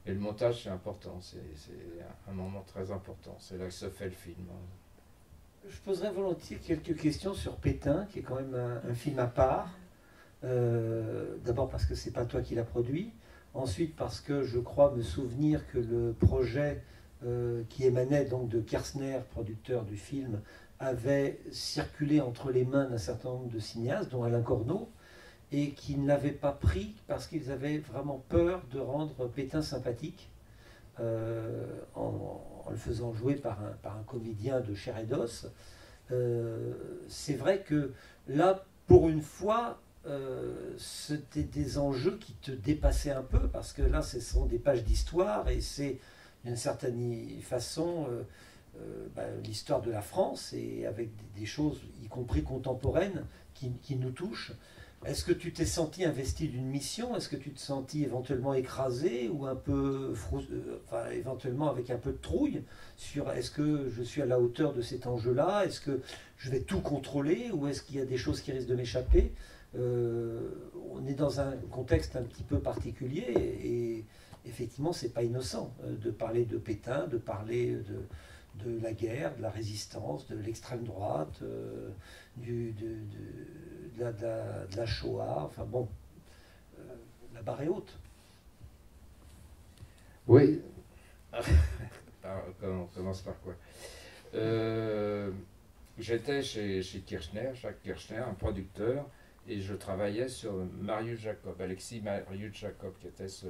Et le montage, c'est important, c'est un moment très important, c'est là que se fait le film. Je poserais volontiers quelques questions sur Pétain, qui est quand même un film à part. D'abord parce que c'est pas toi qui l'as produit. Ensuite parce que je crois me souvenir que le projet qui émanait donc de Kersner, producteur du film, avait circulé entre les mains d'un certain nombre de cinéastes, dont Alain Corneau, et qui ne l'avaient pas pris parce qu'ils avaient vraiment peur de rendre Pétain sympathique en le faisant jouer par un comédien de chair et d'os. C'est vrai que là, pour une fois, c'était des enjeux qui te dépassaient un peu, parce que là, ce sont des pages d'histoire, et c'est d'une certaine façon l'histoire de la France, et avec des choses, y compris contemporaines, qui nous touchent. Est-ce que tu t'es senti investi d'une mission? Est-ce que tu te sentis éventuellement écrasé ou un peu, éventuellement avec un peu de trouille sur est-ce que je suis à la hauteur de cet enjeu-là? Est-ce que je vais tout contrôler ou est-ce qu'il y a des choses qui risquent de m'échapper? On est dans un contexte un petit peu particulier et effectivement, c'est pas innocent de parler de Pétain, de parler de la guerre, de la résistance, de l'extrême droite, de la Shoah. Enfin bon, la barre est haute. Oui. On commence par quoi? J'étais chez Kirchner, Jacques Kirchner, un producteur, et je travaillais sur Marius Jacob, Alexis Marius Jacob, qui était ce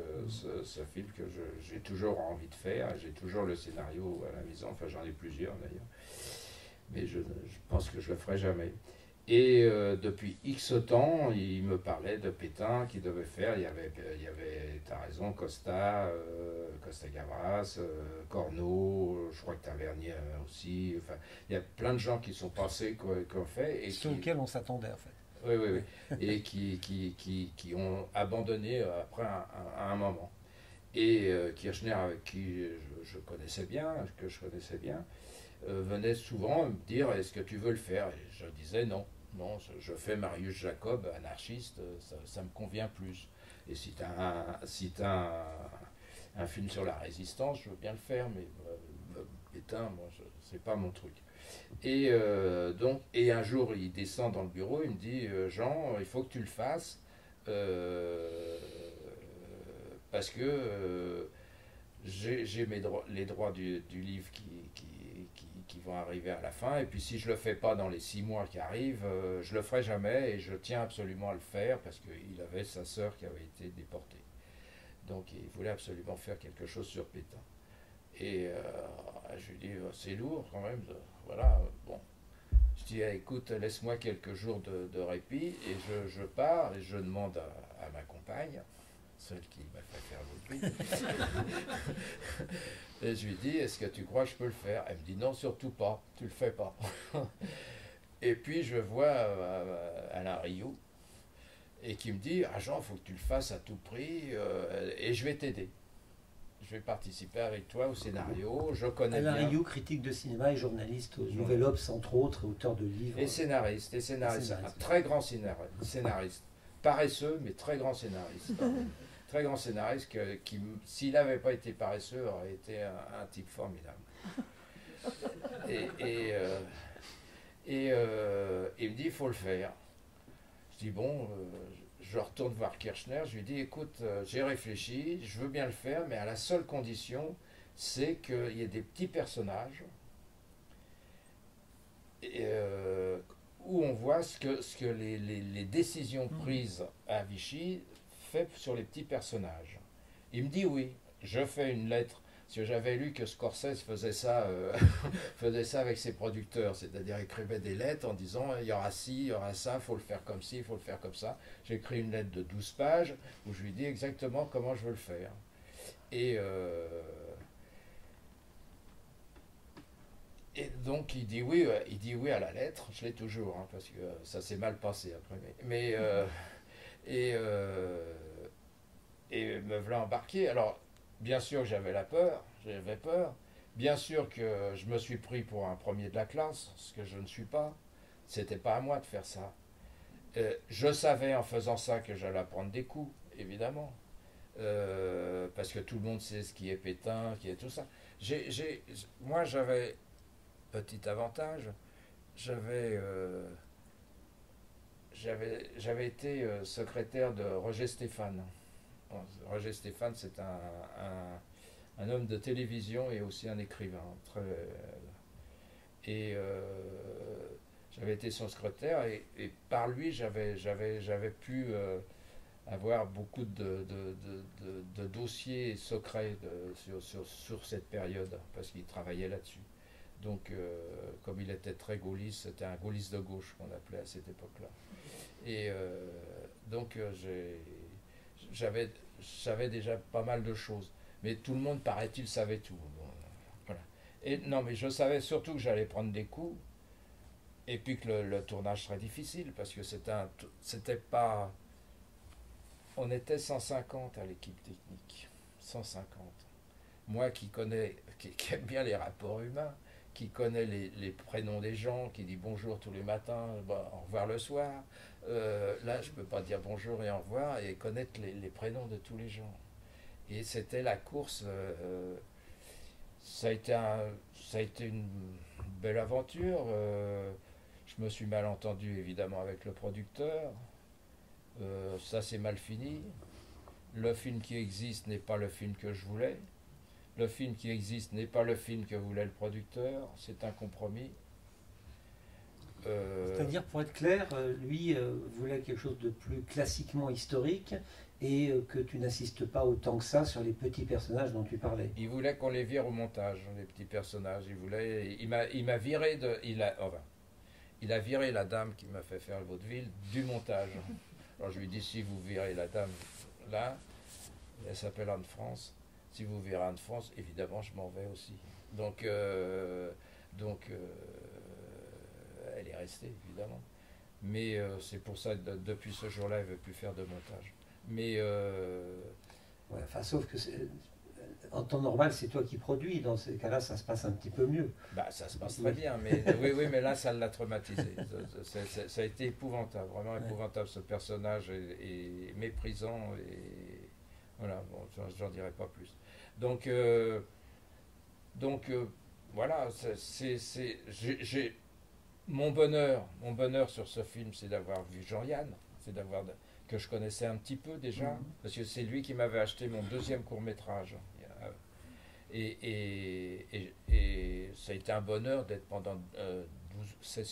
film que j'ai toujours envie de faire. J'ai toujours le scénario à la maison, enfin j'en ai plusieurs d'ailleurs, mais je pense que je le ferai jamais. Et depuis X temps, il me parlait de Pétain qu'il devait faire. Il y avait t'as raison, Costa Gavras, Corneau, je crois que Tavernier aussi. Enfin, il y a plein de gens qui sont passés, qui ont fait. Et sur lesquels on s'attendait en fait. Oui, oui, oui. Et qui ont abandonné après à un moment. Et Kirchner, avec qui je connaissais bien, venait souvent me dire: est-ce que tu veux le faire? Et je disais non. Non, je fais Marius Jacob, anarchiste, ça me convient plus. Et si tu as un film sur la résistance, je veux bien le faire, mais Pétain, moi, c'est pas mon truc. Et un jour, il descend dans le bureau, il me dit: Jean, il faut que tu le fasses, parce que j'ai les droits du livre qui vont arriver à la fin, et puis si je le fais pas dans les 6 mois qui arrivent, je le ferai jamais, et je tiens absolument à le faire parce qu'il avait sa sœur qui avait été déportée. Donc il voulait absolument faire quelque chose sur Pétain. Et je lui dis: c'est lourd quand même, voilà, bon. Je dis: écoute, laisse-moi quelques jours de répit, et je pars, et je demande à ma compagne, celle qui m'a fait faire le bruit. Et je lui dis: est-ce que tu crois que je peux le faire? Elle me dit: non, surtout pas, tu le fais pas. Et puis je vois Alain Rioux, et qui me dit: ah Jean, il faut que tu le fasses à tout prix, et je vais t'aider. Je vais participer avec toi au scénario, je connais Alain bien. Rioux, critique de cinéma et journaliste au Nouvel Obs, entre autres, auteur de livres. Et scénariste. Un très grand scénariste. Paresseux, mais très grand scénariste. Très grand scénariste qui, s'il n'avait pas été paresseux, aurait été un type formidable. Et il me dit: il faut le faire. Je dis: bon, je retourne voir Kirchner, je lui dis: écoute, j'ai réfléchi, je veux bien le faire, mais à la seule condition, c'est qu'il y ait des petits personnages où on voit ce que les décisions prises à Vichy fait sur les petits personnages. Il me dit: oui, je fais une lettre, parce que j'avais lu que Scorsese faisait ça, faisait ça avec ses producteurs, c'est-à-dire écrivait des lettres en disant: il y aura ci, il y aura ça, il faut le faire comme ci, il faut le faire comme ça. J'ai écrit une lettre de 12 pages où je lui dis exactement comment je veux le faire. Et donc il dit oui à la lettre, je l'ai toujours, hein, parce que ça s'est mal passé après. Et me voilà embarqué. Alors, bien sûr que j'avais peur. Bien sûr que je me suis pris pour un premier de la classe, ce que je ne suis pas. C'était pas à moi de faire ça. Je savais en faisant ça que j'allais prendre des coups, évidemment. parce que tout le monde sait ce qui est Pétain, qui est tout ça. Moi, j'avais, petit avantage, j'avais été secrétaire de Roger Stéphane. Bon, Roger Stéphane, c'est un homme de télévision et aussi un écrivain. Et j'avais été son secrétaire et par lui, j'avais pu avoir beaucoup de dossiers secrets sur cette période, parce qu'il travaillait là-dessus. Donc, comme il était très gaulliste, c'était un gaulliste de gauche qu'on appelait à cette époque-là. Et donc, j'avais déjà pas mal de choses. Mais tout le monde, paraît-il, savait tout. Bon, voilà. Et non, mais je savais surtout que j'allais prendre des coups, et puis que le tournage serait difficile, parce que c'était pas... On était 150 à l'équipe technique. 150. Moi qui aime bien les rapports humains, qui connaît les prénoms des gens, qui dit bonjour tous les matins, au revoir le soir. Là, je ne peux pas dire bonjour et au revoir et connaître les prénoms de tous les gens. Et c'était la course. Ça a été une belle aventure. Je me suis mal entendu évidemment avec le producteur. Ça s'est mal fini. Le film qui existe n'est pas le film que je voulais. Le film qui existe n'est pas le film que voulait le producteur. C'est un compromis. C'est-à-dire, pour être clair, lui voulait quelque chose de plus classiquement historique et que tu n'insistes pas autant que ça sur les petits personnages dont tu parlais. Il voulait qu'on les vire au montage, les petits personnages. Il m'a viré il a viré la dame qui m'a fait faire le vaudeville du montage. Alors je lui dis, si vous virez la dame là, elle s'appelle Anne-France. Si vous virez Anne-France, évidemment, je m'en vais aussi. Donc, elle est restée, évidemment. Mais c'est pour ça que depuis ce jour-là, elle ne veut plus faire de montage. Mais... Ouais, enfin, sauf que en temps normal, c'est toi qui produis. Dans ces cas-là, ça se passe un petit peu mieux. Bah, ça se passe très bien, mais oui, mais là, ça l'a traumatisé. Ça a été épouvantable, vraiment épouvantable. Ce personnage est méprisant et voilà. Bon, j'en dirai pas plus. Donc voilà. J'ai mon bonheur sur ce film, c'est d'avoir vu Jean-Yann, c'est que je connaissais un petit peu déjà, parce que c'est lui qui m'avait acheté mon deuxième court-métrage. Et ça a été un bonheur d'être pendant 16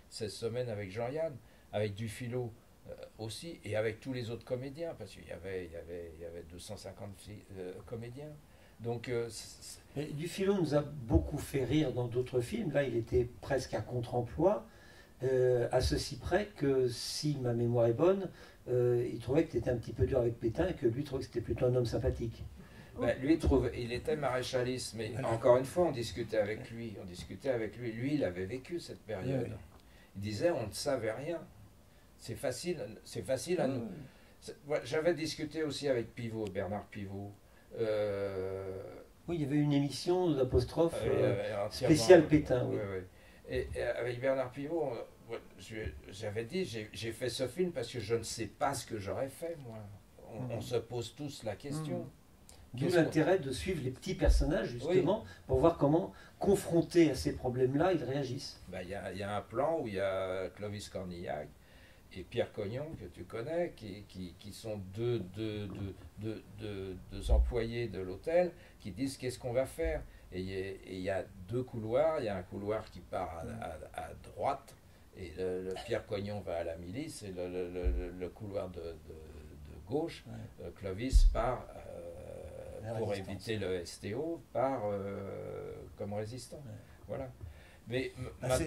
semaines avec Jean-Yann, avec Dufilo aussi, et avec tous les autres comédiens, parce qu'il y avait 250 comédiens. Donc, Dufilo nous a beaucoup fait rire dans d'autres films. Là, il était presque à contre-emploi, à ceci près que, si ma mémoire est bonne, il trouvait que tu étais un petit peu dur avec Pétain et que lui trouvait que c'était plutôt un homme sympathique. Il était maréchaliste, mais encore une fois, on discutait avec lui. Lui, il avait vécu cette période. Oui. Il disait, on ne savait rien. C'est facile à nous. J'avais discuté aussi avec Pivot, Bernard Pivot. Oui, il y avait une émission d'apostrophe spéciale Pétain. Oui. Et avec Bernard Pivot, j'avais dit, j'ai fait ce film parce que je ne sais pas ce que j'aurais fait, moi. On se pose tous la question. D'où l'intérêt de suivre les petits personnages, justement, pour voir comment, confrontés à ces problèmes-là, ils réagissent. Il y a un plan où il y a Clovis Cornillac et Pierre Cognon, que tu connais, qui sont deux employés de l'hôtel, qui disent qu'est-ce qu'on va faire. Et il y a deux couloirs. Il y a un couloir qui part à droite, et le Pierre Cognon va à la milice, et le couloir de gauche, Clovis part... pour éviter le STO, part comme résistant. Ouais. Voilà. Mais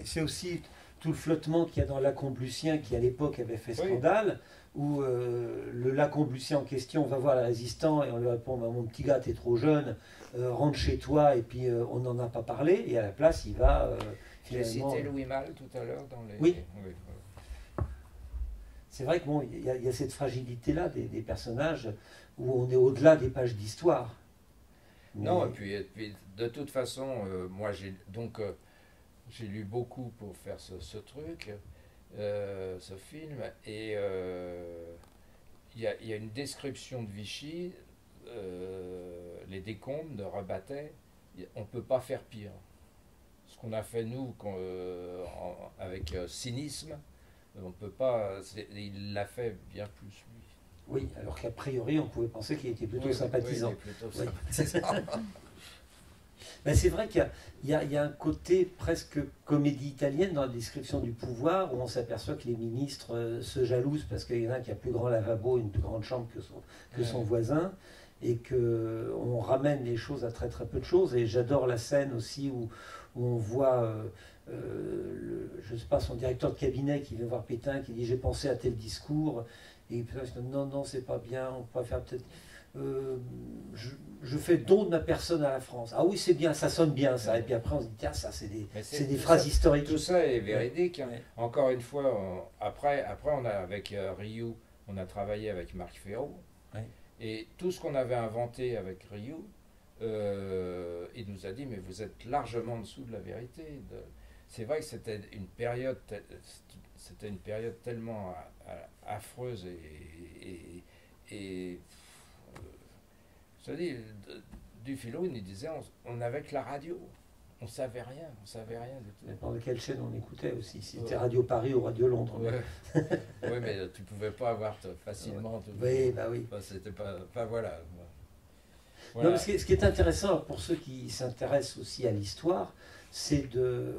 c'est aussi tout le flottement qu'il y a dans Lacombe-Lucien, qui à l'époque avait fait scandale, où le Lacombe-Lucien en question va voir le résistant et on lui répond, mon petit gars, t'es trop jeune, rentre chez toi, et puis on n'en a pas parlé, et à la place, il va... J'ai cité Louis Malle tout à l'heure dans les... Oui. C'est vrai que y a cette fragilité-là des personnages où on est au-delà des pages d'histoire. Mais... Non, et puis de toute façon, moi j'ai lu beaucoup pour faire ce truc, ce film, et il y a une description de Vichy les décombres de Rebattet, on ne peut pas faire pire. Ce qu'on a fait nous avec cynisme, on peut pas. Il l'a fait bien plus lui. Oui, alors qu'a priori on pouvait penser qu'il était plutôt sympathisant. Oui, il est plutôt Oui. sympathisant. Ben, c'est vrai qu'il y a un côté presque comédie italienne dans la description du pouvoir, où on s'aperçoit que les ministres se jalousent parce qu'il y en a un qui a plus grand lavabo, une plus grande chambre que son voisin, et qu'on ramène les choses à très très peu de choses. Et j'adore la scène aussi où on voit, je sais pas, son directeur de cabinet qui vient voir Pétain, qui dit « j'ai pensé à tel discours », et Pétain dit « non, non, c'est pas bien, on pourrait faire peut-être... je fais don de ma personne à la France. Ah oui, c'est bien, ça sonne bien ça. » Et puis après, on se dit, tiens, ça, c'est des phrases historiques. Tout ça est véridique. Hein. Encore une fois, après, on a, avec Rioux, on a travaillé avec Marc Ferraud. Et tout ce qu'on avait inventé avec Rioux, il nous a dit, mais vous êtes largement en dessous de la vérité. C'est vrai que c'était une période tellement affreuse je te dis, Dufilo, il nous disait, on n'avait que la radio. On savait rien du tout. Mais dans quelle chaîne on écoutait aussi, si c'était Radio Paris ou Radio Londres. Oui, mais tu pouvais pas avoir facilement. Oui, bah oui. Enfin, c'était pas. Enfin, voilà. Non, mais ce qui est intéressant pour ceux qui s'intéressent aussi à l'histoire, c'est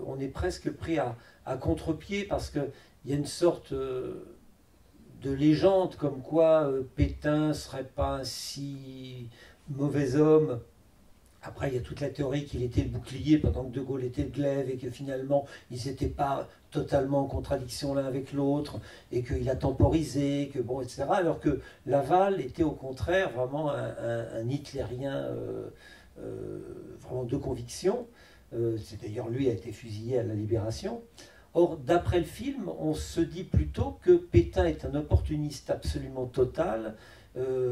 on est presque pris à contre-pied parce qu'il y a une sorte de légende comme quoi Pétain serait pas un si mauvais homme. Après, il y a toute la théorie qu'il était le bouclier pendant que De Gaulle était le glaive et que finalement, ils n'étaient pas totalement en contradiction l'un avec l'autre et qu'il a temporisé, que bon, etc. Alors que Laval était au contraire vraiment un hitlérien vraiment de conviction. C'est d'ailleurs lui a été fusillé à la Libération. Or, d'après le film, on se dit plutôt que Pétain est un opportuniste absolument total,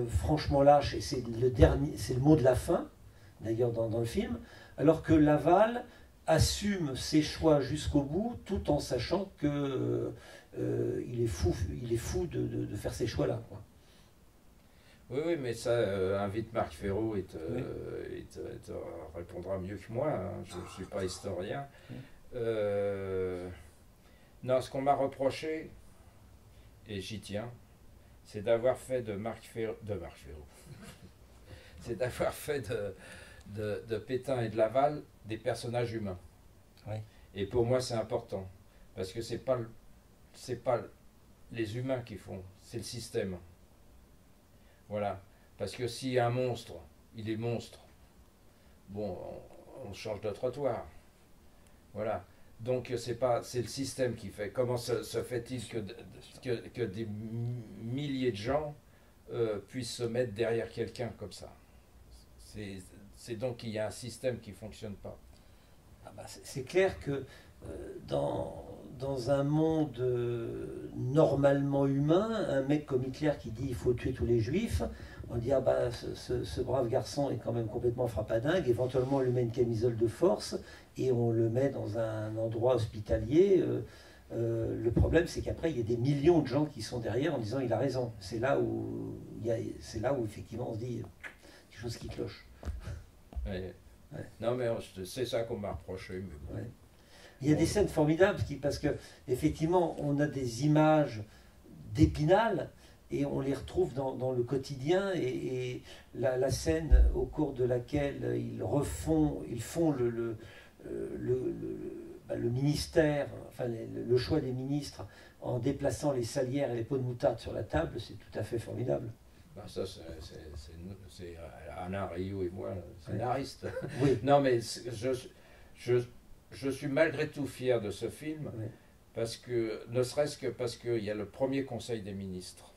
franchement lâche, et c'est le mot de la fin, d'ailleurs dans le film, alors que Laval assume ses choix jusqu'au bout, tout en sachant que il est fou de faire ces choix-là. Oui, mais ça, invite Marc Ferraud, il te répondra mieux que moi, hein. Je ne suis pas historien. Non, ce qu'on m'a reproché, et j'y tiens, c'est d'avoir fait de Marc Ferraud, c'est d'avoir fait de Pétain et de Laval des personnages humains. Oui. Et pour moi, c'est important, parce que c'est pas les humains qui font, c'est le système. Voilà, parce que si un monstre, il est monstre, bon, on change de trottoir. Voilà. Donc c'est le système qui fait. Comment se fait-il que des milliers de gens puissent se mettre derrière quelqu'un comme ça? C'est donc qu'il y a un système qui ne fonctionne pas. Ah bah, c'est clair que dans un monde normalement humain, un mec comme Hitler qui dit il faut tuer tous les juifs, on dit ah bah ce brave garçon est quand même complètement frappadingue, éventuellement on lui met une camisole de force et on le met dans un endroit hospitalier. Le problème c'est qu'après il y a des millions de gens qui sont derrière en disant il a raison. C'est là où effectivement on se dit quelque chose qui cloche. Ouais. Non mais c'est ça qu'on m'a reproché. Mais bon. Ouais. Il y a des scènes formidables parce que effectivement on a des images d'Épinal et on les retrouve dans le quotidien et la scène au cours de laquelle ils font le ministère, enfin le choix des ministres en déplaçant les salières et les pots de moutarde sur la table, c'est tout à fait formidable. Ben ça c'est Alain Rioux et moi, scénaristes. Oui. Non mais je suis malgré tout fier de ce film, oui. Parce que, ne serait-ce que parce qu'il y a le premier conseil des ministres,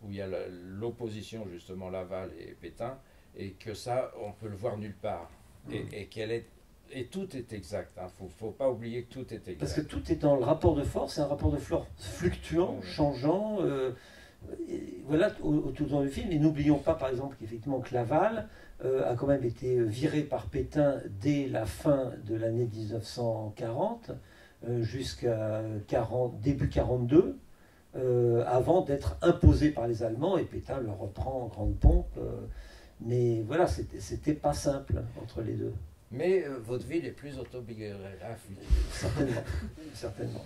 où il y a l'opposition justement Laval et Pétain, et que ça, on peut le voir nulle part. Et tout est exact, hein. Faut pas oublier que tout est exact. Parce que tout est dans le rapport de force, c'est un rapport de force fluctuant, changeant, voilà, tout dans le film. Et n'oublions pas par exemple qu'effectivement que Laval a quand même été viré par Pétain dès la fin de l'année 1940 jusqu'à début 42, avant d'être imposé par les Allemands, et Pétain le reprend en grande pompe. Mais voilà, c'était pas simple entre les deux. Mais vaudeville est plus autobiographique. Certainement. Certainement.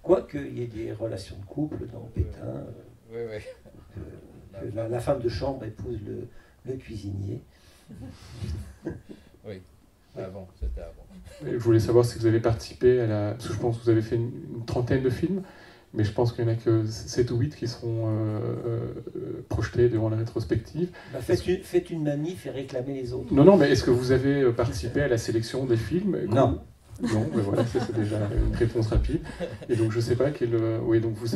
Quoique il y ait des relations de couple dans Pétain, Oui, oui. que la femme de chambre épouse le cuisinier. Oui. Avant, c'était avant. Et je voulais savoir si vous avez participé à la... Parce que je pense que vous avez fait une trentaine de films, mais je pense qu'il n'y en a que 7 ou 8 qui seront projetés devant la rétrospective. Bah, faites une manif et réclamez les autres. Non, mais est-ce que vous avez participé à la sélection des films? Non. Non, ben voilà, c'est déjà une réponse rapide. Et donc je sais pas quel... oui, donc vous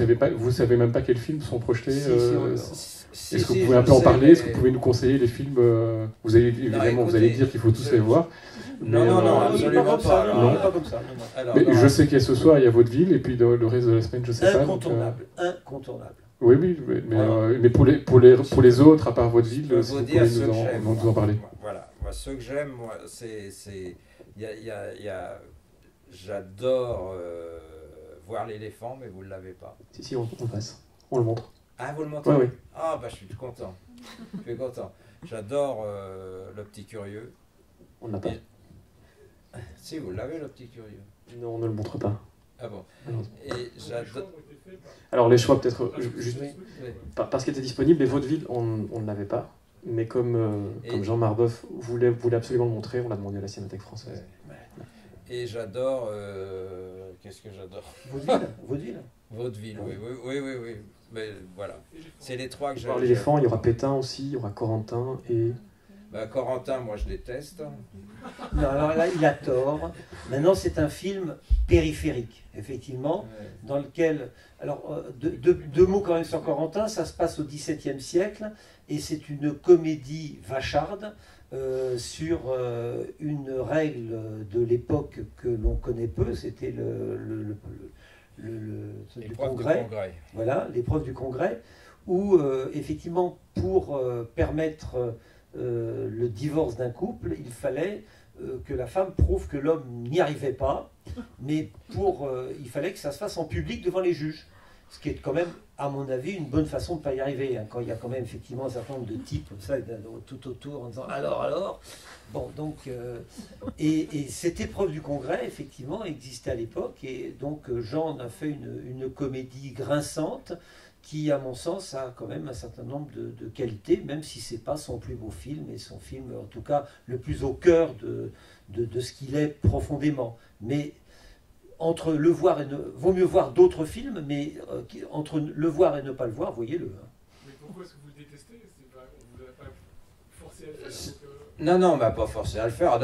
savez même pas quels films sont projetés. Est-ce que vous pouvez un peu en parler? Est-ce que vous pouvez nous conseiller les films? Vous allez évidemment, vous allez dire qu'il faut tous les voir. Non, absolument pas. Non, pas comme ça. Non. Alors, Mais je sais qu'il y a ce soir, il y a Vaudeville, et puis le reste de la semaine, je sais pas. Incontournable, incontournable. Oui, mais pour les autres, à part Vaudeville, je peux si vous vous dire pouvez ceux que j'aime. nous en parler. Voilà, moi, ceux que j'aime, moi, j'adore voir l'éléphant, mais vous ne l'avez pas. Si, on passe. On le montre. Ah, vous le montrez? Oui. Ah, bah, je suis content. Je suis content. J'adore le petit curieux. On ne l'a pas. Si, vous l'avez, le petit curieux. Non, on ne le montre pas. Ah bon. Alors, Et j'adore... alors les choix, peut-être, juste Oui. parce qu'il était disponible, les vaudevilles, on ne l'avait pas. Mais comme Jean Marbeuf voulait absolument le montrer, on l'a demandé à la Cinémathèque française. Et j'adore... Qu'est-ce que j'adore? Vaudeville. Vaudeville, oui. Mais voilà. C'est les trois que Voir j'aime. l'éléphant, il y aura Pétain aussi, il y aura Corentin et... Bah, Corentin, moi je déteste. Non, alors là, il a tort. Maintenant, c'est un film périphérique, effectivement, dans lequel... Alors, deux mots quand même sur Corentin, ça se passe au XVIIe siècle, et c'est une comédie vacharde sur une règle de l'époque que l'on connaît peu, c'était du congrès. Voilà, l'épreuve du congrès, où effectivement, pour permettre le divorce d'un couple, il fallait que la femme prouve que l'homme n'y arrivait pas, mais il fallait que ça se fasse en public devant les juges. Ce qui est quand même, à mon avis, une bonne façon de ne pas y arriver. Hein, quand il y a quand même effectivement un certain nombre de types comme ça, tout autour, en disant alors. Bon, donc, et cette épreuve du congrès, effectivement, existait à l'époque. Et donc, Jean en a fait une comédie grinçante qui, à mon sens, a quand même un certain nombre de qualités, même si ce n'est pas son plus beau film, et son film, en tout cas, le plus au cœur de ce qu'il est profondément. Mais entre le voir et vaut mieux voir d'autres films, mais entre le voir et ne pas le voir, voyez-le. Mais pourquoi est-ce que vous le détestez? Vous n'avez pas forcé à le faire Non, on m'a pas forcé à le faire.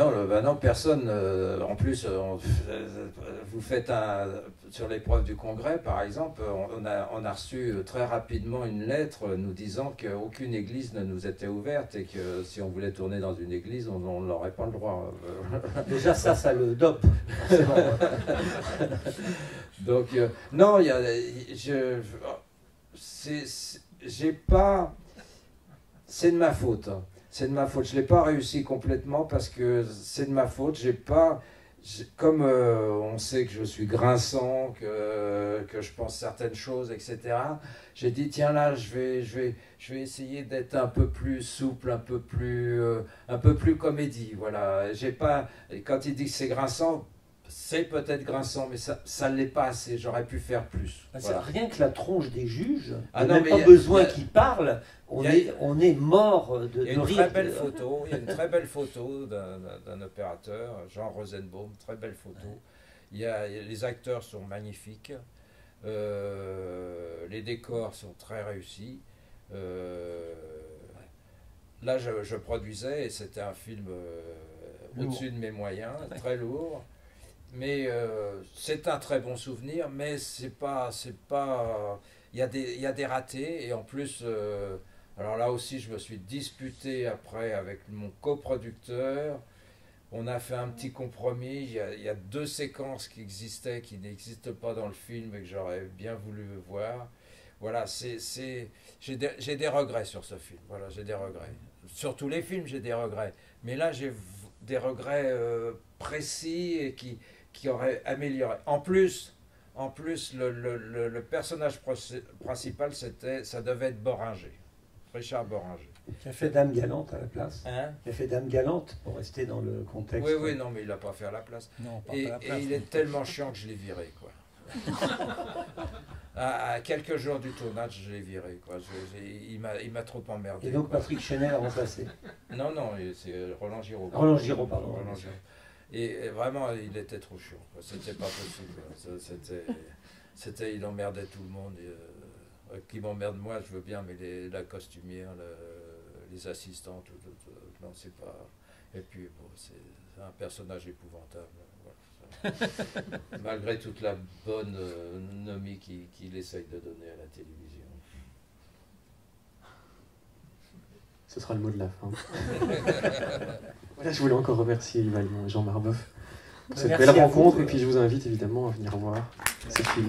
Non, personne. En plus, vous faites sur l'épreuve du congrès, par exemple, on a reçu très rapidement une lettre nous disant qu'aucune église ne nous était ouverte et que si on voulait tourner dans une église, on n'aurait pas le droit. Déjà, ça le dope. Donc, non, j'ai pas. C'est de ma faute. C'est de ma faute. Je ne l'ai pas réussi complètement parce que c'est de ma faute. Comme on sait que je suis grinçant, que je pense certaines choses, etc. J'ai dit tiens là, je vais essayer d'être un peu plus souple, un peu plus comédie. Voilà. Quand il dit que c'est grinçant, c'est peut-être grinçant, mais ça ne l'est pas assez. J'aurais pu faire plus. Voilà. Rien que la tronche des juges, il n'y a même pas besoin qu'ils parlent. On est mort de rire. Il y a une très belle photo d'un opérateur, Jean Rosenbaum, très belle photo. Les acteurs sont magnifiques, les décors sont très réussis. Là, je produisais et c'était un film au-dessus de mes moyens, très lourd. Mais c'est un très bon souvenir, mais c'est pas. Il y a des ratés et en plus. Alors là aussi, je me suis disputé après avec mon coproducteur. On a fait un petit compromis. Il y a 2 séquences qui n'existent pas dans le film et que j'aurais bien voulu voir. Voilà, j'ai des regrets sur ce film. Voilà, j'ai des regrets. Sur tous les films, j'ai des regrets. Mais là, j'ai des regrets précis et qui auraient amélioré. En plus, le personnage principal, ça devait être Boringer. Richard Boringer. Qui a fait Dame Galante à la place. Hein? Qui a fait Dame Galante, pour rester dans le contexte. Oui, oui, non, mais il l'a pas fait à la place. Non, pas Et, à la place. et il est tellement chiant que je l'ai viré, quoi. À quelques jours du tournage, je l'ai viré, quoi. Il m'a trop emmerdé. Et donc quoi. Patrick Chenet a remplacé. Non, non, c'est Roland Giraud. Roland Giraud, pardon. Roland Giraud. Et vraiment, il était trop chiant, quoi. C'était pas possible. Il emmerdait tout le monde. Qui m'emmerde moi, je veux bien, mais la costumière, les assistants, non, c'est pas. Et puis, bon, c'est un personnage épouvantable. Voilà. Malgré toute la bonne nomie qu'il essaye de donner à la télévision. Ce sera le mot de la fin. Voilà, je voulais encore remercier Yves Alliand et Jean Marbeuf pour cette Merci belle à rencontre. vous. Et puis je vous invite évidemment à venir voir ces films.